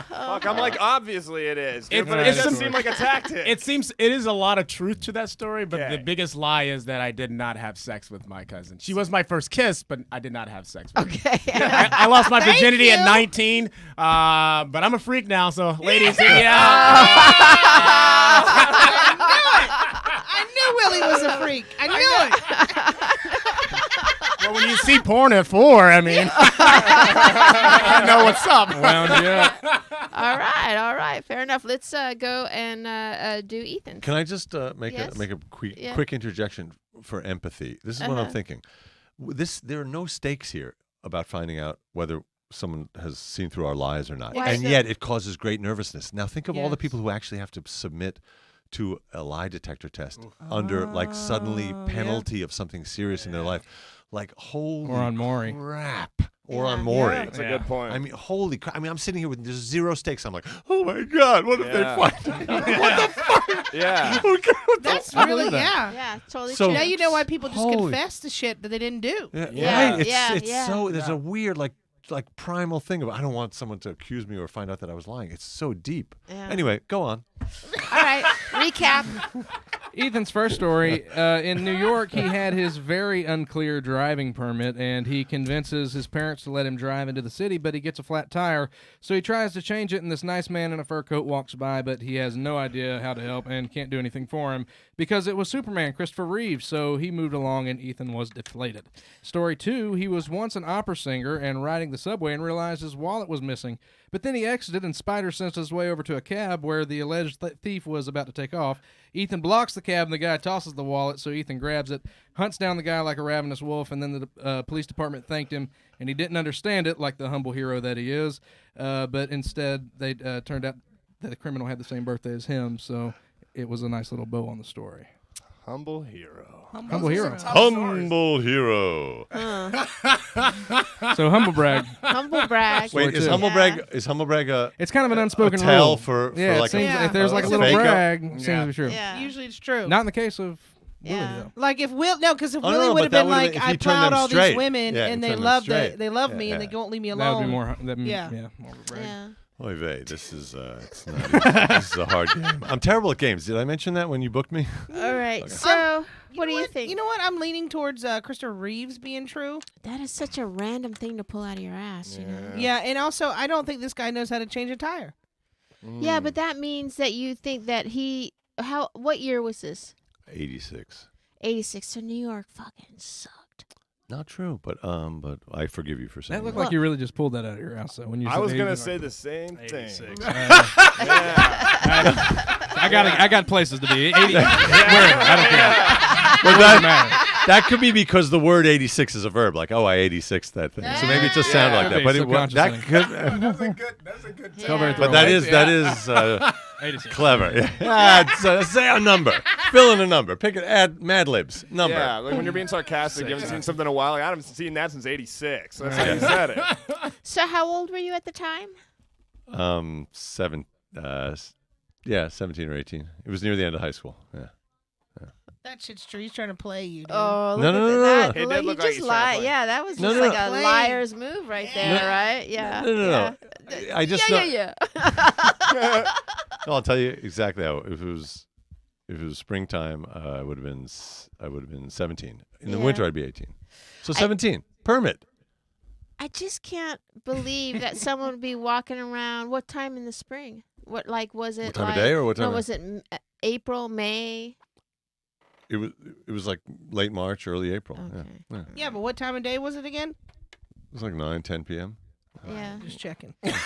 Fuck, I'm like, obviously it is. It's- But it it's doesn't some- seem like a tactic. It seems it is a lot of truth to that story, but Okay. the biggest lie is that I did not have sex with my cousin. She was my first kiss, but I did not have sex with her. Okay. I lost my virginity at you. 19, but I'm a freak now, so ladies, hit me out. I knew Willie was a freak. I knew it. Well, when you see porn at 4, I mean, I know what's up. Wound you up. all right. Fair enough. Let's go and do Ethan. Can I just make Yes. a quick Yeah. quick interjection for empathy? This is what I'm Uh-huh. thinking. There are no stakes here about finding out whether someone has seen through our lies or not, Why and so? yet it causes great nervousness. Now think of all the Yes. people who actually have to submit to a lie detector test under like suddenly Oh, yeah. penalty of something serious in their life, like holy Or on Maury. crap, or Yeah. on Maury. Yeah. That's a good point. I mean, holy crap! I mean, I'm sitting here with there's zero stakes. I'm like, oh my god, what if they Yeah. find out? What the fuck? yeah. That's I really believe that. yeah. Yeah, totally So- true. Now you know why people just Holy- confess to shit that they didn't do. Yeah, Right. It's yeah. so there's a weird like primal thing of I don't want someone to accuse me or find out that I was lying. It's so deep. Yeah. Anyway, go on. All right. Recap. Ethan's first story, in New York, he had his very unclear driving permit, and he convinces his parents to let him drive into the city, but he gets a flat tire, so he tries to change it, and this nice man in a fur coat walks by, but he has no idea how to help and can't do anything for him, because it was Superman, Christopher Reeve, so he moved along, and Ethan was deflated. Story 2, he was once an opera singer and riding the subway and realized his wallet was missing, but then he exited and spider-sensed his way over to a cab where the alleged thief was about to take off. Ethan blocks the cab, and the guy tosses the wallet, so Ethan grabs it, hunts down the guy like a ravenous wolf, and then the police department thanked him, and he didn't understand it like the humble hero that he is, but instead they turned out that the criminal had the same birthday as him, so it was a nice little bow on the story. Humble hero. Humble hero. Humble hero. So humble brag. Humble brag. Wait, Wait, is too. humble brag a It's kind of an unspoken tell rule. for Yeah, like it seems Yeah. if there's like a a little fake-up? brag, it seems to be true. Yeah. Usually it's true. Not in the case of Willie, Yeah. though. Like if because if Oh, Willie no, would but have that been would've like, been if I he turned plowed them all straight. these women Yeah, and he they turned them love straight. they love Yeah, me and yeah. they won't leave me That would alone. be more. Yeah. More of a brag. Yeah. Oy vey, this is it's not easy. This is a hard game. I'm terrible at games. Did I mention that when you booked me? All right. So, what do you think? You know what? I'm leaning towards Christopher Reeves being true. That is such a random thing to pull out of your ass, you know? Yeah, and also I don't think this guy knows how to change a tire. Yeah, but that means that you think that what year was this? 86. 86. So New York fucking sucked. Not true, but I forgive you for saying That looked that. like you really just pulled that out of your ass. Though, when you I said was gonna 80s, say the same thing. 86. Yeah. I got places to be. 80, where? I don't care. Well, Doesn't matter. that could be because the word 86 is a verb. Like, oh, I 86 that thing. So maybe it just sounded like Could that. be But it was, that subconscious could. That's a good Still very But that throwaway. is Yeah. 86. clever. Yeah, say a number. Fill in a number. Pick it. Add Mad Libs number. Yeah, like when you're being sarcastic, you haven't seen something in a while. Like, I haven't seen that since '86. That's how you said it. So how old were you at the time? 17 or 18. It was near the end of high school. Yeah. That shit's true. He's trying to play you, dude. Oh, No, look no, at no, that. no. It Look, did look he like just he's trying to lied. play. Yeah, that was No, just no, like no. a Playing. liar's move right there, right? Yeah. No. I just know. Yeah. No, I'll tell you exactly how. If it was springtime, I would have been 17. In the Yeah. winter, I'd be 18. So 17. Permit. I just can't believe that someone would be walking around. What time in the spring? What was it? What time like, of day or what time? No, was it April, May? It was like late March, early April. Okay. Yeah. Yeah, but what time of day was it again? It was like 9, 10 p.m. Yeah. Just checking. Because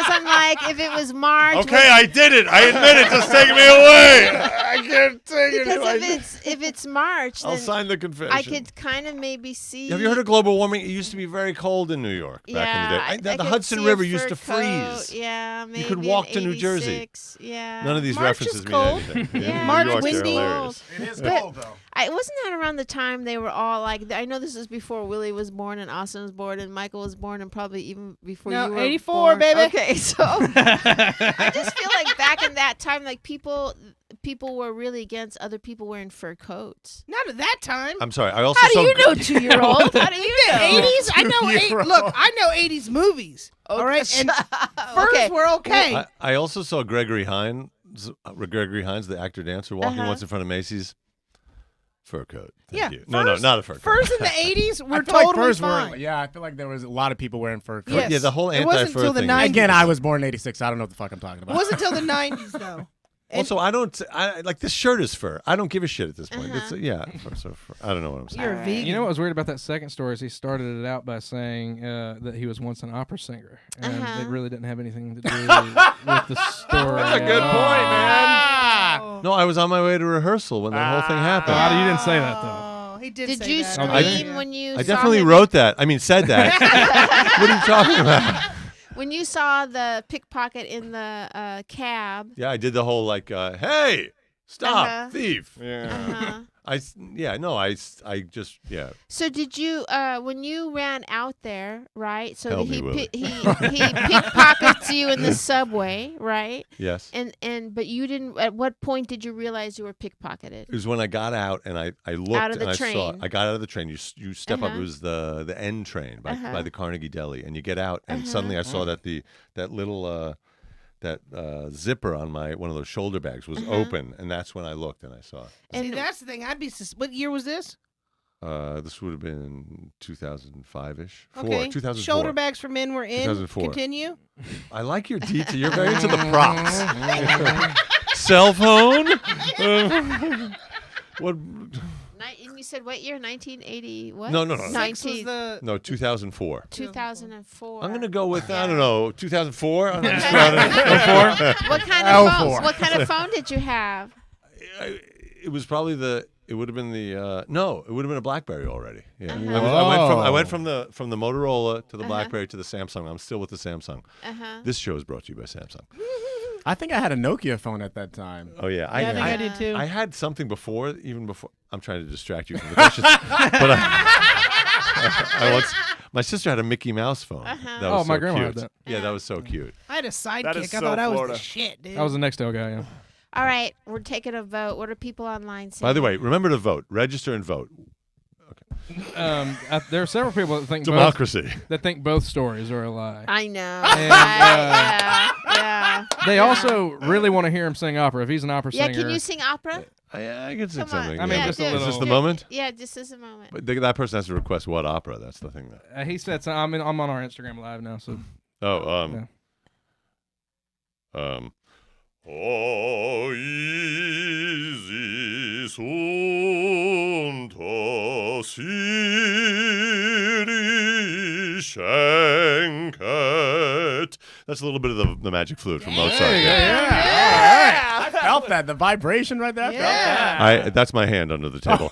I'm like, if it was March. I did it. I admit it. Just take me away. I can't take it. Because if it's March, I'll then sign the confession. I could kind of maybe see. Have you heard of global warming? It used to be very cold in New York back Yeah, in the day. The could Hudson see a River used fur to coat. freeze. Yeah, maybe You could walk in to New Jersey. 86. Yeah. None of these March references is mean cold. anything. Yeah. In March New York, they're windy. hilarious. It is But- cold though. Wasn't that around the time they were all like? I know this is before Willie was born and Austin was born and Michael was born and probably even before No, you were 84, born. baby. Okay, so I just feel like back in that time, like people were really against other people wearing fur coats. Not at that time. I'm sorry. I also How do saw you know 2-year-old? How do you know? 80s? I know. Look, I know 80s movies. All right, and furs Okay. were okay. I also saw Gregory Hines, the actor dancer, walking Uh-huh. once in front of Macy's. Fur coat. Yeah, Thank you. No, furs- not a fur coat. Furs in the 80s I were feel like totally furs fine. were. Yeah, I feel like there was a lot of people wearing fur coats. Yes. Yeah, the whole It wasn't anti-fur till the thing. 90s. Again, I was born in '86. I don't know what the fuck I'm talking about. It wasn't until the 90s, though. Also, I like this shirt is fur. I don't give a shit at this point. Uh-huh. It's fur. I don't know what I'm saying. You're a Alright. vegan. You know what was weird about that second story is he started it out by saying that he was once an opera singer, and Uh-huh. it really didn't have anything to do with the story. That's a good point, man. Oh. No, I was on my way to rehearsal when the whole thing happened. How do you didn't say that though? Oh, he did. Did say you that. scream when you? I saw definitely him? wrote that. I mean, said that. What are you talking about? When you saw the pickpocket in the cab. Yeah, I did the whole like, hey, stop, Uh-huh. thief. Yeah. Uh-huh. I just, yeah. So did you when you ran out there, right? So Help he me, Willie. he pickpockets you in the subway, right? Yes. And but you didn't. At what point did you realize you were pickpocketed? It was when I got out and I looked Out of the and I saw. train. I got out of the train. You step up. Uh-huh. It was the N train by Uh-huh. the Carnegie Deli, and you get out, and Uh-huh. suddenly I saw that that little zipper on my one of those shoulder bags was Uh-huh. open, and that's when I looked and I saw it. See, And that's the thing. I'd be. What year was this? This would have been 2005-ish. Okay. 2004. Shoulder bags for men were in. 2004. Continue. I like your detail. You're very into the props. Cell phone. What? and you said what year? 1980. What? No. Six was 19. the. No, 2004. 2004. I'm gonna go with I don't know 2004. I'm just What kind L of phone? four. What kind of phone did you have? It was probably it would have been it would have been a BlackBerry already. Yeah, Uh-huh. I went from the Motorola to the Uh-huh. BlackBerry to the Samsung. I'm still with the Samsung. Uh-huh. This show is brought to you by Samsung. I think I had a Nokia phone at that time. Oh yeah, I think I did too. I had something before, even before. I'm trying to distract you from the questions, but I once. My sister had a Mickey Mouse phone. Uh-huh. That was Oh, my so grandma cute. had that. Yeah, that was so cute. I had a That sidekick. is I so thought I was Florida. the shit, dude. I was the Nextel guy. Yeah. All right, we're taking a vote. What are people online saying? By the way, remember to vote. Register and vote. There are several people that think Democracy. both stories are a lie. I know. And, yeah. They also really want to hear him sing opera. If he's an opera Yeah, singer, can you sing opera? I can sing Come on. something. I mean, Yeah, just a do it. little. Is this the Do it. moment? Yeah, just as a moment. But that person has to request what opera. That's the thing. he said, so I'm on our Instagram live now. So Oh, easy unter Siri schenket. That's a little bit of the magic flute from Mozart. Yeah. I felt that. The vibration right there. I felt that. That's my hand under the table.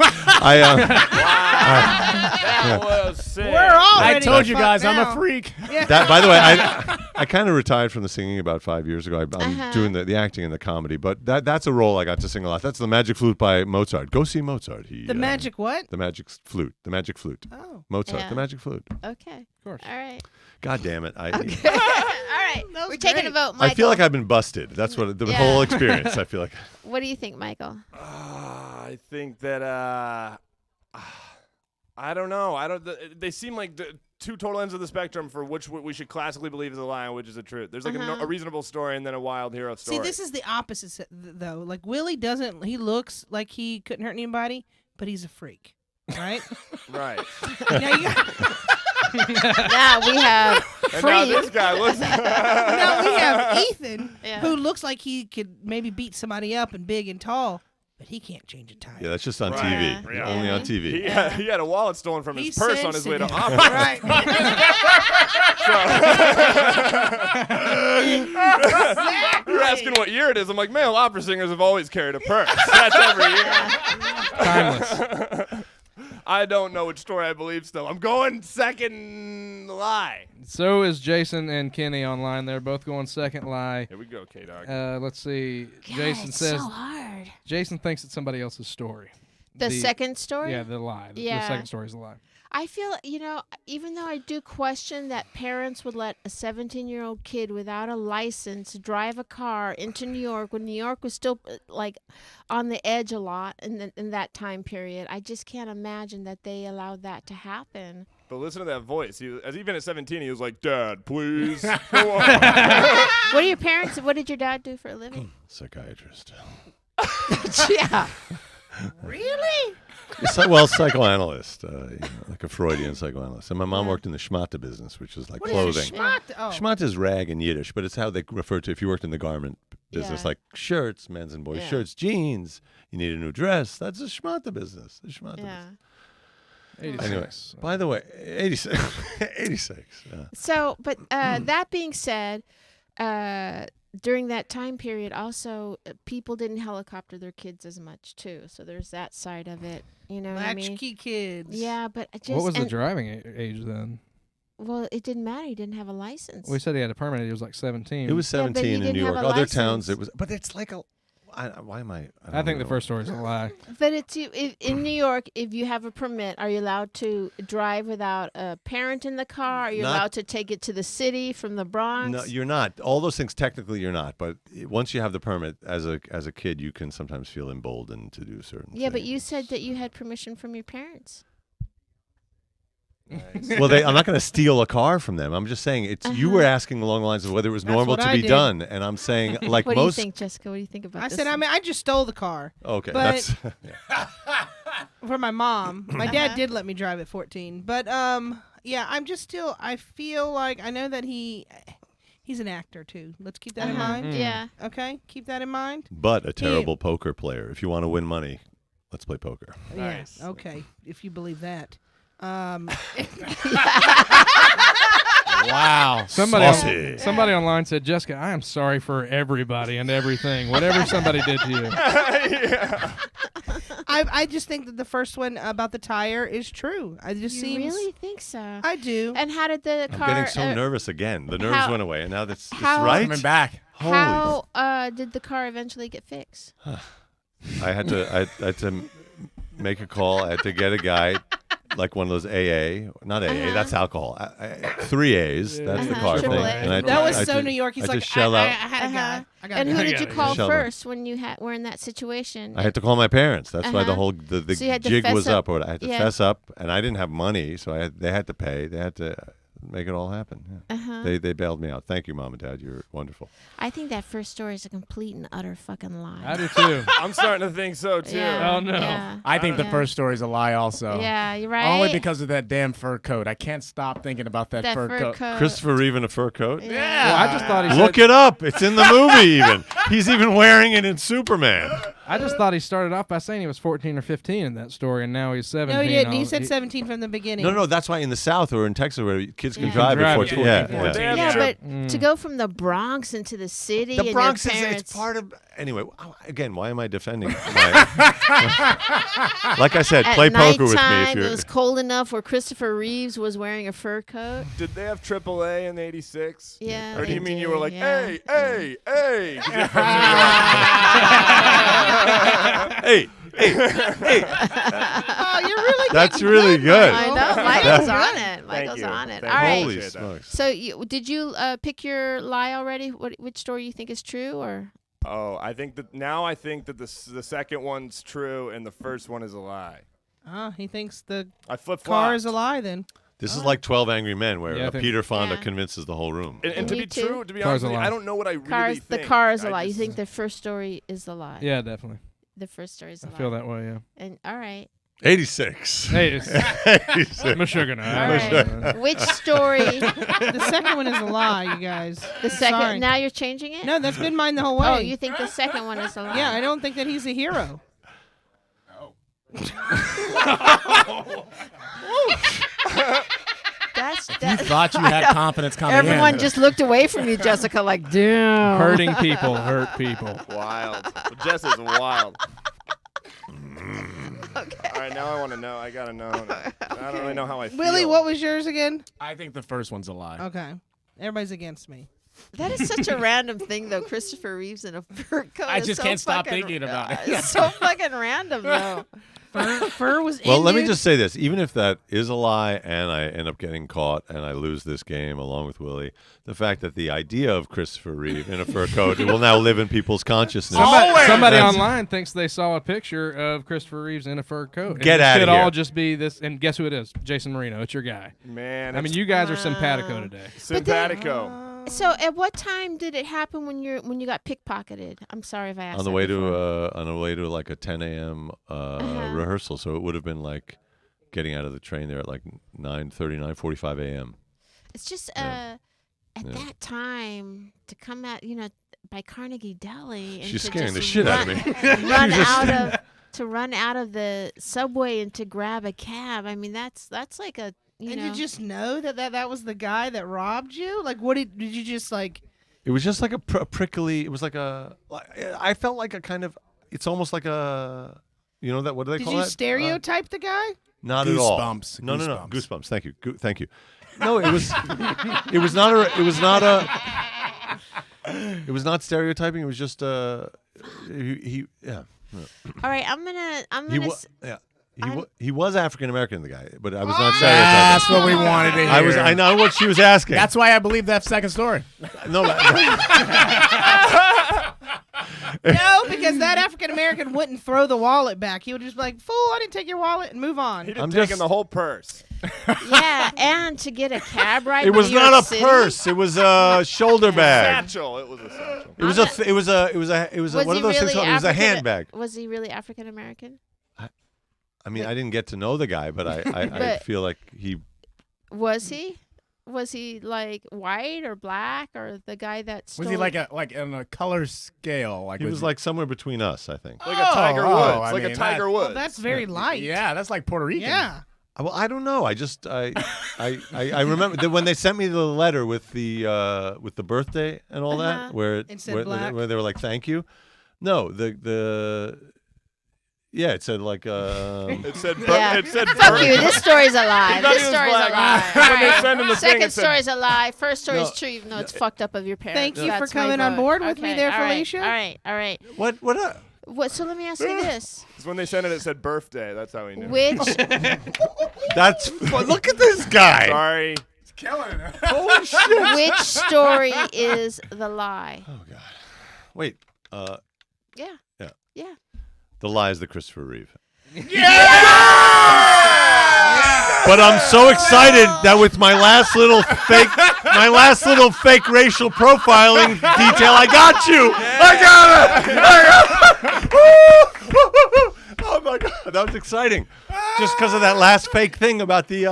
That was sick. We're all I ready told to you fuck guys I'm now. a freak. That, by the way, I kind of retired from the singing about 5 years ago. I'm doing the acting and the comedy, but that's a role I got to sing a lot. That's the Magic Flute by Mozart. Go see Mozart. The magic what? The magic flute. The magic flute. Oh. Mozart. Yeah. The magic flute. Okay. Of course. All right. God damn it. All right. We're taking a vote, Michael. I feel like I've been busted. That's what the whole experience. I feel like. What do you think, Michael? I think that I don't know. They seem like two total ends of the spectrum for which we should classically believe is a lie and which is a truth. There's like a reasonable story and then a wild hero story. See, this is the opposite though. Like Willie doesn't. He looks like he couldn't hurt anybody, but he's a freak, right? Right. Now we have And now this guy looks. Now we have Ethan, Yeah. who looks like he could maybe beat somebody up and big and tall, but he can't change a tire. Yeah, that's just on Right. TV. Yeah. Only on TV. He had a wallet stolen from his He's purse on his way to sensitive. office. Right. You're asking what year it is. I'm like, male opera singers have always carried a purse. That's every year. Timeless. I don't know which story I believe still. I'm going second lie. So is Jason and Kenny online. They're both going second lie. Here we go, K-Dog. Let's see. God, Jason it's says so hard. Jason thinks it's somebody else's story. The second story? Yeah, the lie. The Yeah. second story is a lie. I feel, even though I do question that parents would let a 17-year-old kid without a license drive a car into New York when New York was still like on the edge a lot in that time period, I just can't imagine that they allowed that to happen. But listen to that voice. Even at 17, he was like, Dad, please. Go on. What did your dad do for a living? Psychiatrist. Yeah. Really? Psychoanalyst, like a Freudian psychoanalyst. And my mom worked in the schmata business, which is like What clothing. is a schmata? Oh. Schmata is rag in Yiddish, but it's how they refer to if you worked in the garment business, Yeah. like shirts, men's and boys' Yeah. shirts, jeans. You need a new dress. That's a schmata business. The schmata Yeah. business. 86. Anyway, by the way, 86. 86. Yeah. So, but that being said, during that time period, also people didn't helicopter their kids as much too. So there's that side of it. You know what I mean? Latchkey kids. Yeah, but just What was the driving age then? well, it didn't matter. He didn't have a license. We said he had a permit. He was like 17. It was Yeah, but he 17 in didn't New have York. a Other towns, license. it was, but it's like a. Why am I? I think the know. first story is a lie. But in New York, if you have a permit, are you allowed to drive without a parent in the car? Are you Not- allowed to take it to the city from the Bronx? No, you're not. All those things technically you're not. But once you have the permit, as a kid, you can sometimes feel emboldened to do certain. Yeah, but things. you said that you had permission from your parents. Well, I'm not going to steal a car from them. I'm just saying it's. You were asking along the lines of whether it was That's normal what to I be did. done, and I'm saying like What do you most. think, Jessica? What do you think about I this? said, I just stole the car Okay, But- that's. for my mom. My dad did let me drive at 14. But, yeah, I'm just still, I feel like, I know that he's an actor, too. Let's keep that in mind. Yeah. Okay? Keep that in mind. But a terrible poker player. If you want to win money, let's play poker. Nice. Yeah, okay, if you believe that. Wow. Saucy. Somebody online said, Jessica, I am sorry for everybody and everything. Whatever somebody did to you. I just think that the first one about the tire is true. I just You seems. really think so? I do. And how did the I'm car? getting so nervous again. The nerves how- went away, and now that's it's how- right. Coming back. Holy! How did the car eventually get fixed? I had to make a call. I had to get a guy, like one of those AA, not AA, that's alcohol. 3 A's, that's the car thing. Triple A. And That was I so did- New York. He's I like, just shell I out. had a guy. I got And a who guy. did you call Shell them. first when you were in that situation? I had to call my parents. That's why the Uh-huh. whole the So you had to jig fess was up. up. Or I had to Yeah. fess up, and I didn't have money, so they had to pay. They had to make it all happen. Yeah. Uh-huh. They bailed me out. Thank you, Mom and Dad. You're wonderful. I think that first story is a complete and utter fucking lie. I do too. I'm starting to think so, too. Yeah, Oh, no. Yeah. I think the Yeah. first story is a lie also. Yeah, you're right. Only because of that damn fur coat. I can't stop thinking about that, that fur coat. Christopher Reeve in a fur coat. Yeah. Well, I just thought he Look said, it up. It's in the movie even. He's even wearing it in Superman. I just thought he started off by saying he was 14 or 15 in that story, and now he's 17. No, he didn't. He said 17 from the beginning. No, that's why in the South or in Texas where kids can Yeah. drive at Drive 14. at Yeah, 14. yeah. Yeah, Trip. but to go from the Bronx into the city, The and Bronx your is parents, it's part of anyway. Again, why am I defending? Like I said, at play poker with me nighttime, if you're. it was cold enough where Christopher Reeves was wearing a fur coat. Did they have AAA in '86? Yeah. Or do they you mean you did, were like, yeah. hey, hey, hey? 'Cause you're from Hey, Oh, you're really that's getting really good, good. I Michael. know. Michael's on it. Thank Michael's you. on it. Thank All you. right. Holy Appreciate that. smokes! So did you pick your lie already? Which story you think is true, or? Oh, I think that the second one's true and the first one is a lie. He thinks the I flip car is a lie then. This is like 12 Angry Men, where Yeah, I think- Peter Fonda Yeah. convinces the whole room. And to Me be too. true, to be Car's honest with a you, lie. I don't know what I really Cars. think. The car is a I lie. You just- think the first story is the lie? Yeah, definitely. The first story is a I lie. feel that way, yeah. And all right. 86. Hey, it's 86. Meshuggah. All right. Which story? The second one is a lie, you guys. The second. Sorry. Now you're changing it. No, that's been mine the whole way. Oh, you think the second one is a lie? Yeah, I don't think that he's a hero. That's You that. thought you had confidence coming in. Everyone just looked away from you, Jessica, like, damn. Hurting people hurt people. Wild. Well, Jess is wild. Okay. All right, now I want to know. I gotta know. I don't really know how I feel. Willie, what was yours again? I think the first one's a lie. Okay. Everybody's against me. That is such a random thing, though. Christopher Reeves in a fur coat. I is just so can't stop fucking- thinking about it. It's so fucking random, though. Fur was Well, in, let me dude. just say this. Even if that is a lie and I end up getting caught and I lose this game along with Willie, the fact that the idea of Christopher Reeve in a fur coat will now live in people's consciousness. Somebody That's- online thinks they saw a picture of Christopher Reeves in a fur coat. And Get it outta should here. all just be this. And guess who it is? Jason Marino. It's your guy. Man, I mean, it's you guys are simpatico today. simpatico. So, at what time did it happen when you got pickpocketed? I'm sorry if I asked. on the that way before. to like a 10 a.m. Rehearsal, so it would have been like getting out of the train there at like 9:45 a.m. It's just Yeah. at Yeah. that time to come out, by Carnegie Deli. And She's to scaring the just shit out of run- me. run out of the subway and to grab a cab. I mean, that's like a And you just know that was the guy that robbed you? Like, what did you just like? It was just like a prickly. It was like I felt like a kind of. It's almost like a. You know that? What do they Did call you that? stereotype the guy? Not at all. Goosebumps. No. Goosebumps. Goosebumps. Thank you. Thank you. No, it was. It was not a. It was not a. It was not stereotyping. It was just. He. Yeah. All right, I'm gonna. He was. Yeah. I'm- He was African American, the guy, but I was Ah! not stereotyping. That's what we wanted to hear. I know what she was asking. That's why I believe that second story. no. No, because that African American wouldn't throw the wallet back. He would just be like, "Fool, I didn't take your wallet," and move on. He'd have I'm taken just- the whole purse. Yeah, and to get a cab ride. It to was New not York a City. purse. It was a shoulder bag. Satchel. It was a satchel. It was a. It was a. It was a. It was a. Was What he are those things really called? It was a African- handbag. Was he really African American? I mean, I didn't get to know the guy, but I But- feel like he. Was he? Was he like white or black or the guy that stole? Was he like on a color scale? Like He was like somewhere between us, I think. Like a Tiger oh, Woods. I Like a mean, Tiger that- Woods. Well, that's very light. Yeah, that's like Puerto Rican. Yeah. Well, I don't know. I just I remember that when they sent me the letter with the birthday and all Uh-huh. that, where It said where, black? where they were like, "Thank you." No, yeah, it said like. It said. Yeah. It said. Fuck you. This story's a lie. He thought This he was story's a black. lie. When All they right. sent him the thing, Second it said- story's a lie. First story's No. true, even though it's fucked up of your parents. Thank you for That's my coming on vote. board with me Okay, there, all right, Felicia. All right, all right. What? So let me ask you this: Because when they sent it, it said birthday. That's how he knew. Which That's. Look at this guy. Sorry. Holy shit. which story is the lie? Oh God. Wait. Yeah. Yeah. Yeah. The lie is the Christopher Reeve. But I'm so excited that with my last little fake racial profiling detail, I got you. I got it. Oh my God, that was exciting. just because of that last fake thing about the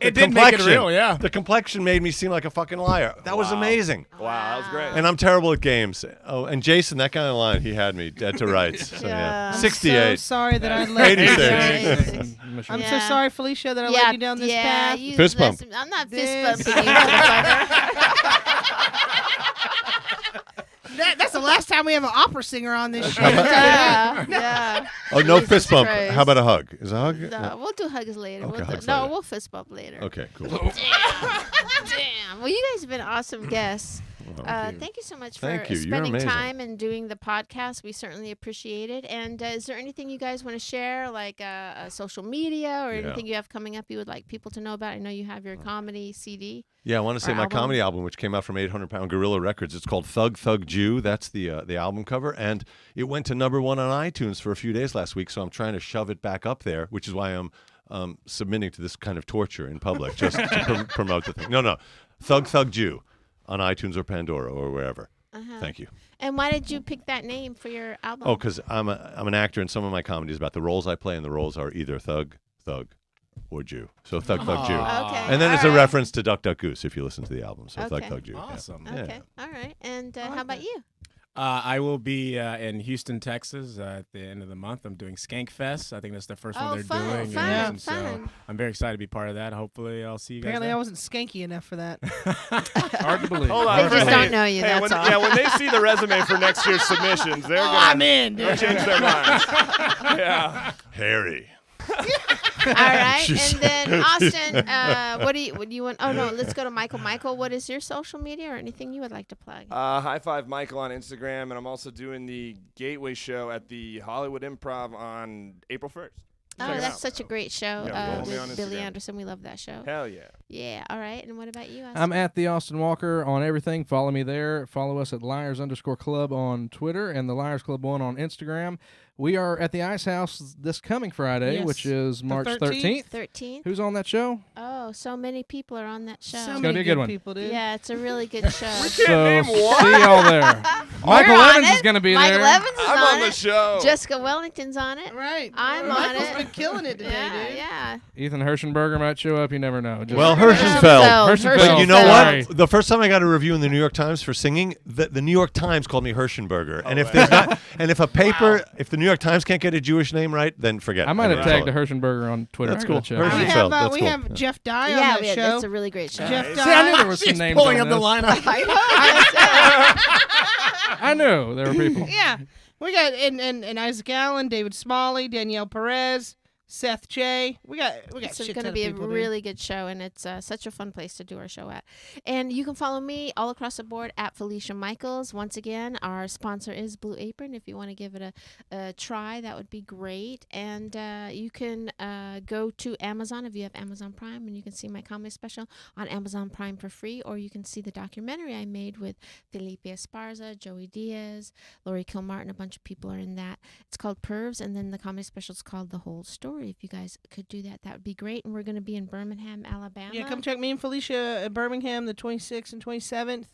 It did complexion. make it real, yeah. The complexion made me seem like a fucking liar. That was amazing. Wow, that was great. And I'm terrible at games. Oh, and Jason, that guy on the line, he had me dead to rights. So, Yeah. I'm 68. so sorry that I let you 86. down. I'm Yeah. so sorry, Felicia, that I led you down this path. You Fist bump. listen, I'm not fist This- bumping you, motherfucker. That's the last time we have an opera singer on this show. Yeah. Oh, no Jesus fist bump. Christ. How about a hug? Is a hug? No, we'll do hugs later. Okay, We'll hugs no, later. we'll fist bump later. Okay, cool. Damn. Well, you guys have been awesome guests. Thank you so much for Thank you. You're spending amazing. time and doing the podcast. We certainly appreciate it. And is there anything you guys want to share, like social media or anything you have coming up you would like people to know about? I know you have your comedy CD. Yeah, I want to say Or my album? comedy album, which came out from 800 Pound Gorilla Records. It's called Thug Thug Jew. That's the album cover, and it went to #1 on iTunes for a few days last week. So I'm trying to shove it back up there, which is why I'm submitting to this kind of torture in public just to promote the thing. No, Thug Thug Jew on iTunes or Pandora or wherever. Thank you. And why did you pick that name for your album? Oh, because I'm an actor, and some of my comedy is about the roles I play, and the roles are either thug, or Jew. So Thug Thug Jew. Okay. And then it's All a right. reference to Duck Duck Goose if you listen to the album. So Thug Okay. Thug Jew. yeah. Awesome. Yeah. Okay. All right. And how about you? I will be in Houston, Texas at the end of the month. I'm doing Skank Fest. I think that's the first Oh, one they're fun, doing. fun, and fun. So I'm very excited to be part of that. Hopefully, I'll see you guys. Apparently, I there. wasn't skanky enough for that. Hard to believe. Hold They on. just Hey, don't know you, hey, that's when, all. Yeah, when they see the resume for next year's submissions, they're I'm gonna in, dude. change their minds. Yeah. Harry. All right. And then Austin, what do you want? Oh no, let's go to Michael. Michael, what is your social media or anything you would like to plug? High Five Michael on Instagram, and I'm also doing the Gateway Show at the Hollywood Improv on April 1st. Oh, Check it that's out. such a great show Yeah, follow me on with Billy Instagram. Anderson. We love that show. Hell yeah. Yeah. All right. And what about you, Austin? I'm at the Austin Walker on everything. Follow me there. Follow us at Liars_Club on Twitter and the Liars Club 1 on Instagram. We are at the Ice House this coming Friday, Yes. which is March 13th. 13th. Who's on that show? Oh, so many people are on that show. So gonna many be a good good one. people, dude. Yeah, it's a really good show. So name one. see y'all there. Michael We're on Evans it. is going to be Michael there. Evans is I'm on the show. Jessica Wellington's on it. Right. I'm on Michael's it. been killing it today, Yeah, dude. yeah. Ethan Herschenberger might show up. You never know. Just Well, Herschenfeld. Herschenfeld. Herschenfeld. But you know Sorry. what? The first time I got a review in the New York Times for singing, the New York Times called me Herschenberger. And if there's not, and if a paper, if the New York Times can't get a Jewish name right, then forget it. I might have mean, tagged it's the Herschenberger on Twitter. That's I gotta cool. check. Herschenfeld. We have, That's we cool. have Jeff Dye on Yeah, that show. that's a really great show. Jeff See, I knew Dye. there was some She's names pulling on up the this. lineup. I knew there were people. Yeah. We got and Isaac Allen, David Smalley, Danielle Perez, Seth J. We got It's shit going ton to of be a people, dude. really good show, and it's such a fun place to do our show at. And you can follow me all across the board at Felicia Michaels. Once again, our sponsor is Blue Apron. If you want to give it a try, that would be great. And you can go to Amazon if you have Amazon Prime, and you can see my comedy special on Amazon Prime for free, or you can see the documentary I made with Felipe Esparza, Joey Diaz, Lori Kilmartin. A bunch of people are in that. It's called Pervs, and then the comedy special is called The Whole Story. If you guys could do that, that would be great. And we're going to be in Birmingham, Alabama. Yeah, come check me and Felicia at Birmingham the 26th and 27th.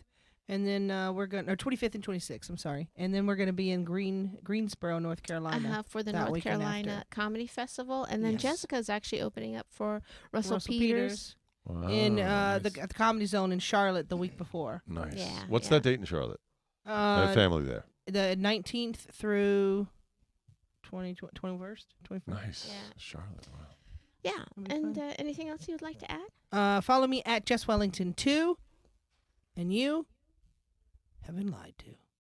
And then we're going, or 25th and 26th, I'm sorry. And then we're going to be in Greensboro, North Carolina. For the that North weekend Carolina after. Comedy Festival. And then Yes. Jessica is actually opening up for Russell Russell Peters. Wow, in nice. the Comedy Zone in Charlotte the week before. Nice. Yeah, What's yeah. that date in Charlotte? I have family there. The 19th through 21st, 21st. Nice. Yeah. Charlotte. Wow. Yeah. That'll be And fun. anything else you would like to add? Follow me at Jess Wellington 2. And you have been lied to.